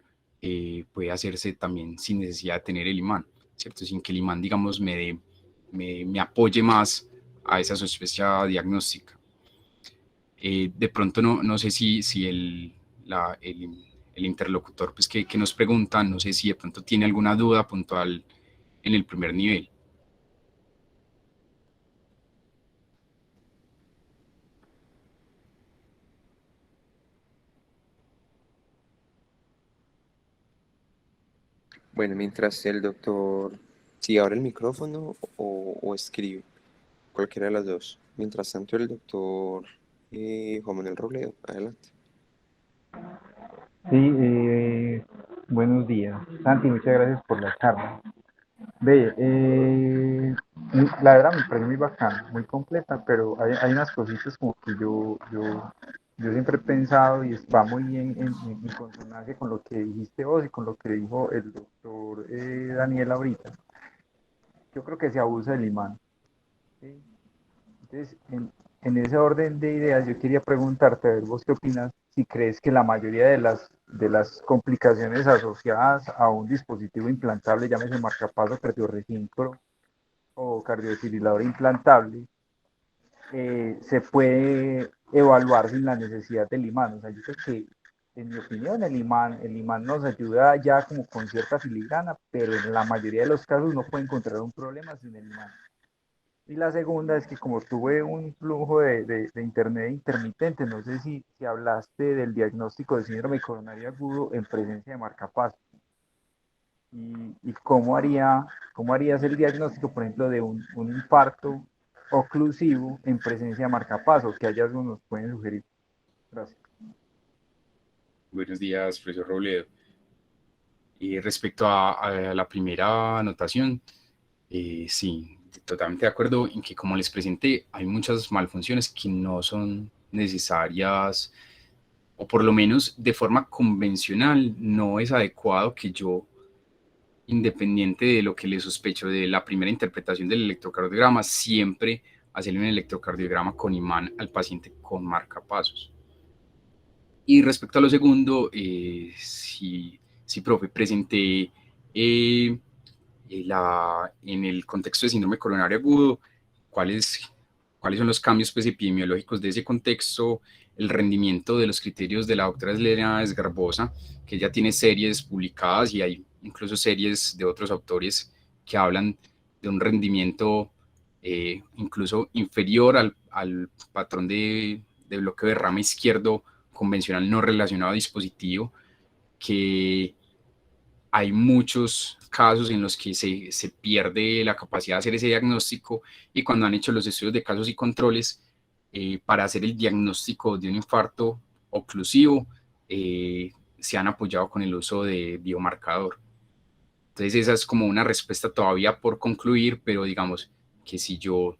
puede hacerse también sin necesidad de tener el imán, ¿cierto? Sin que el imán, digamos, me apoye más a esa sospecha diagnóstica. De pronto no sé si el interlocutor pues, que nos pregunta, no sé si de pronto tiene alguna duda puntual en el primer nivel. Bueno, mientras el doctor Si abre el micrófono o escribe, cualquiera de las dos. Mientras tanto, el doctor Juan Manuel Robledo, adelante. Sí, buenos días. Santi, muchas gracias por la charla. Ve, la verdad me parece muy bacana, muy completa, pero hay unas cositas como que yo siempre he pensado y va muy bien en consonancia con lo que dijiste vos y con lo que dijo el doctor Daniel ahorita. Yo creo que se abusa del imán. ¿Sí? Entonces, en ese orden de ideas, yo quería preguntarte, a ver, vos qué opinas, si crees que la mayoría de las complicaciones asociadas a un dispositivo implantable, llámese marcapaso, cardiorrecíncro o cardiodesfibrilador implantable, se puede evaluar sin la necesidad del imán. O sea, yo creo que, en mi opinión, el imán nos ayuda ya como con cierta filigrana, pero en la mayoría de los casos uno puede encontrar un problema sin el imán. Y la segunda es que como tuve un flujo de internet intermitente, no sé si hablaste del diagnóstico de síndrome coronario agudo en presencia de marcapaso. Y cómo harías el diagnóstico, por ejemplo, de un infarto oclusivo en presencia de marcapaso, que hallazgos nos pueden sugerir. Gracias. Buenos días, profesor Robledo. Respecto a la primera anotación, sí, totalmente de acuerdo en que, como les presenté, hay muchas malfunciones que no son necesarias, o por lo menos de forma convencional, no es adecuado que yo, independiente de lo que le sospecho de la primera interpretación del electrocardiograma, siempre hacerle un electrocardiograma con imán al paciente con marcapasos. Y respecto a lo segundo, sí, profe, presenté en el contexto de síndrome coronario agudo cuáles son los cambios pues, epidemiológicos de ese contexto, el rendimiento de los criterios de la doctora Elena Esgarbosa, que ya tiene series publicadas y hay incluso series de otros autores que hablan de un rendimiento incluso inferior al patrón de bloqueo de rama izquierdo convencional no relacionado a dispositivo, que hay muchos casos en los que se pierde la capacidad de hacer ese diagnóstico, y cuando han hecho los estudios de casos y controles para hacer el diagnóstico de un infarto oclusivo, se han apoyado con el uso de biomarcador. Entonces esa es como una respuesta todavía por concluir, pero digamos que si yo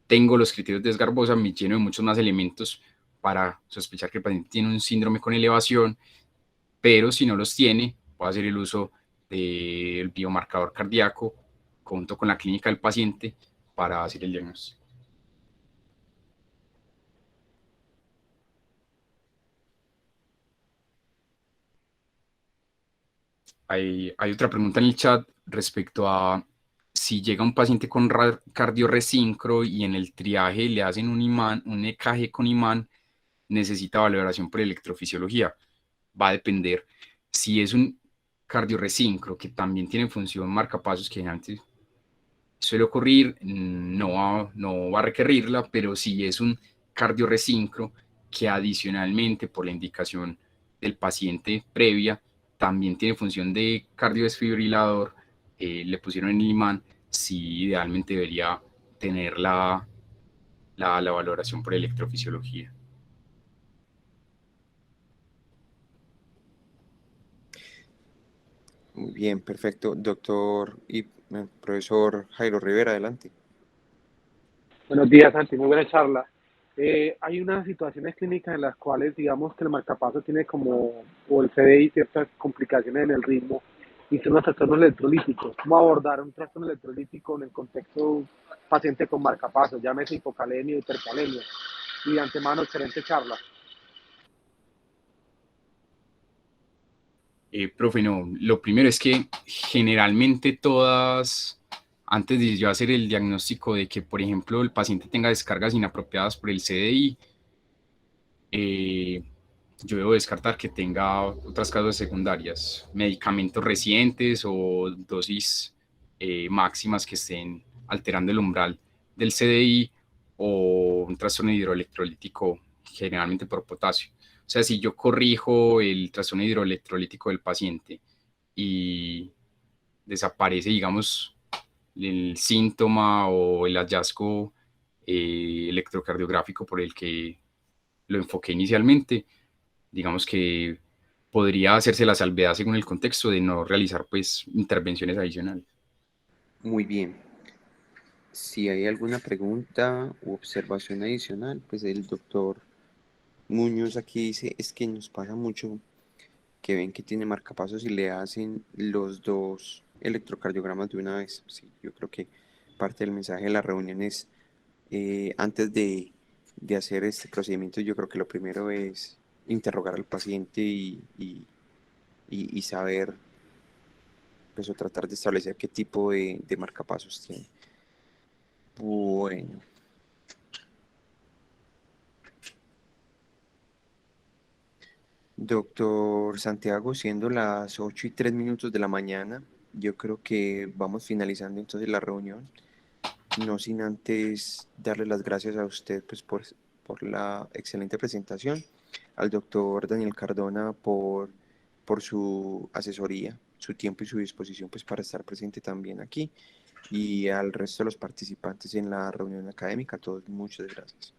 tengo los criterios de Esgarbosa, me lleno de muchos más elementos para sospechar que el paciente tiene un síndrome con elevación, pero si no los tiene, puedo hacer el uso del biomarcador cardíaco junto con la clínica del paciente para hacer el diagnóstico. Hay otra pregunta en el chat respecto a si llega un paciente con cardiorrecíncro y en el triaje le hacen un imán, un EKG con imán, necesita valoración por electrofisiología. Va a depender. Si es un cardiorrecíncro que también tiene función marcapasos, que antes suele ocurrir, no va a requerirla, pero si es un cardiorrecíncro que adicionalmente por la indicación del paciente previa también tiene función de cardiodesfibrilador, le pusieron el imán, sí idealmente debería tener la valoración por electrofisiología. Muy bien, perfecto. Doctor y profesor Jairo Rivera, adelante. Buenos días, Santi, muy buena charla. Hay unas situaciones clínicas en las cuales, digamos, que el marcapaso tiene como, o el CDI, ciertas complicaciones en el ritmo y son los trastornos electrolíticos. ¿Cómo abordar un trastorno electrolítico en el contexto de un paciente con marcapaso, llámese hipocalemia o hipercalemia? Y de antemano, excelente charla. Profe, no, lo primero es que generalmente todas, antes de yo hacer el diagnóstico de que, por ejemplo, el paciente tenga descargas inapropiadas por el CDI, yo debo descartar que tenga otras causas secundarias, medicamentos recientes o dosis máximas que estén alterando el umbral del CDI, o un trastorno hidroelectrolítico generalmente por potasio. O sea, si yo corrijo el trastorno hidroelectrolítico del paciente y desaparece, digamos, el síntoma o el hallazgo electrocardiográfico por el que lo enfoqué inicialmente, digamos que podría hacerse la salvedad según el contexto de no realizar pues intervenciones adicionales. Muy bien. Si hay alguna pregunta u observación adicional, pues el doctor Muñoz aquí dice, es que nos pasa mucho que ven que tiene marcapasos y le hacen los dos electrocardiogramas de una vez. Sí, yo creo que parte del mensaje de la reunión es, antes de hacer este procedimiento, yo creo que lo primero es interrogar al paciente y saber, pues, o tratar de establecer qué tipo de marcapasos tiene. Bueno. Doctor Santiago, siendo las 8:03 de la mañana, yo creo que vamos finalizando entonces la reunión, no sin antes darle las gracias a usted pues, por la excelente presentación, al doctor Daniel Cardona por su asesoría, su tiempo y su disposición pues, para estar presente también aquí, y al resto de los participantes en la reunión académica, a todos muchas gracias.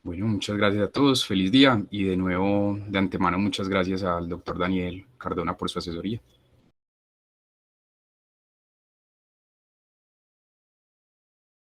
Bueno, muchas gracias a todos, feliz día y de nuevo de antemano muchas gracias al doctor Daniel Cardona por su asesoría.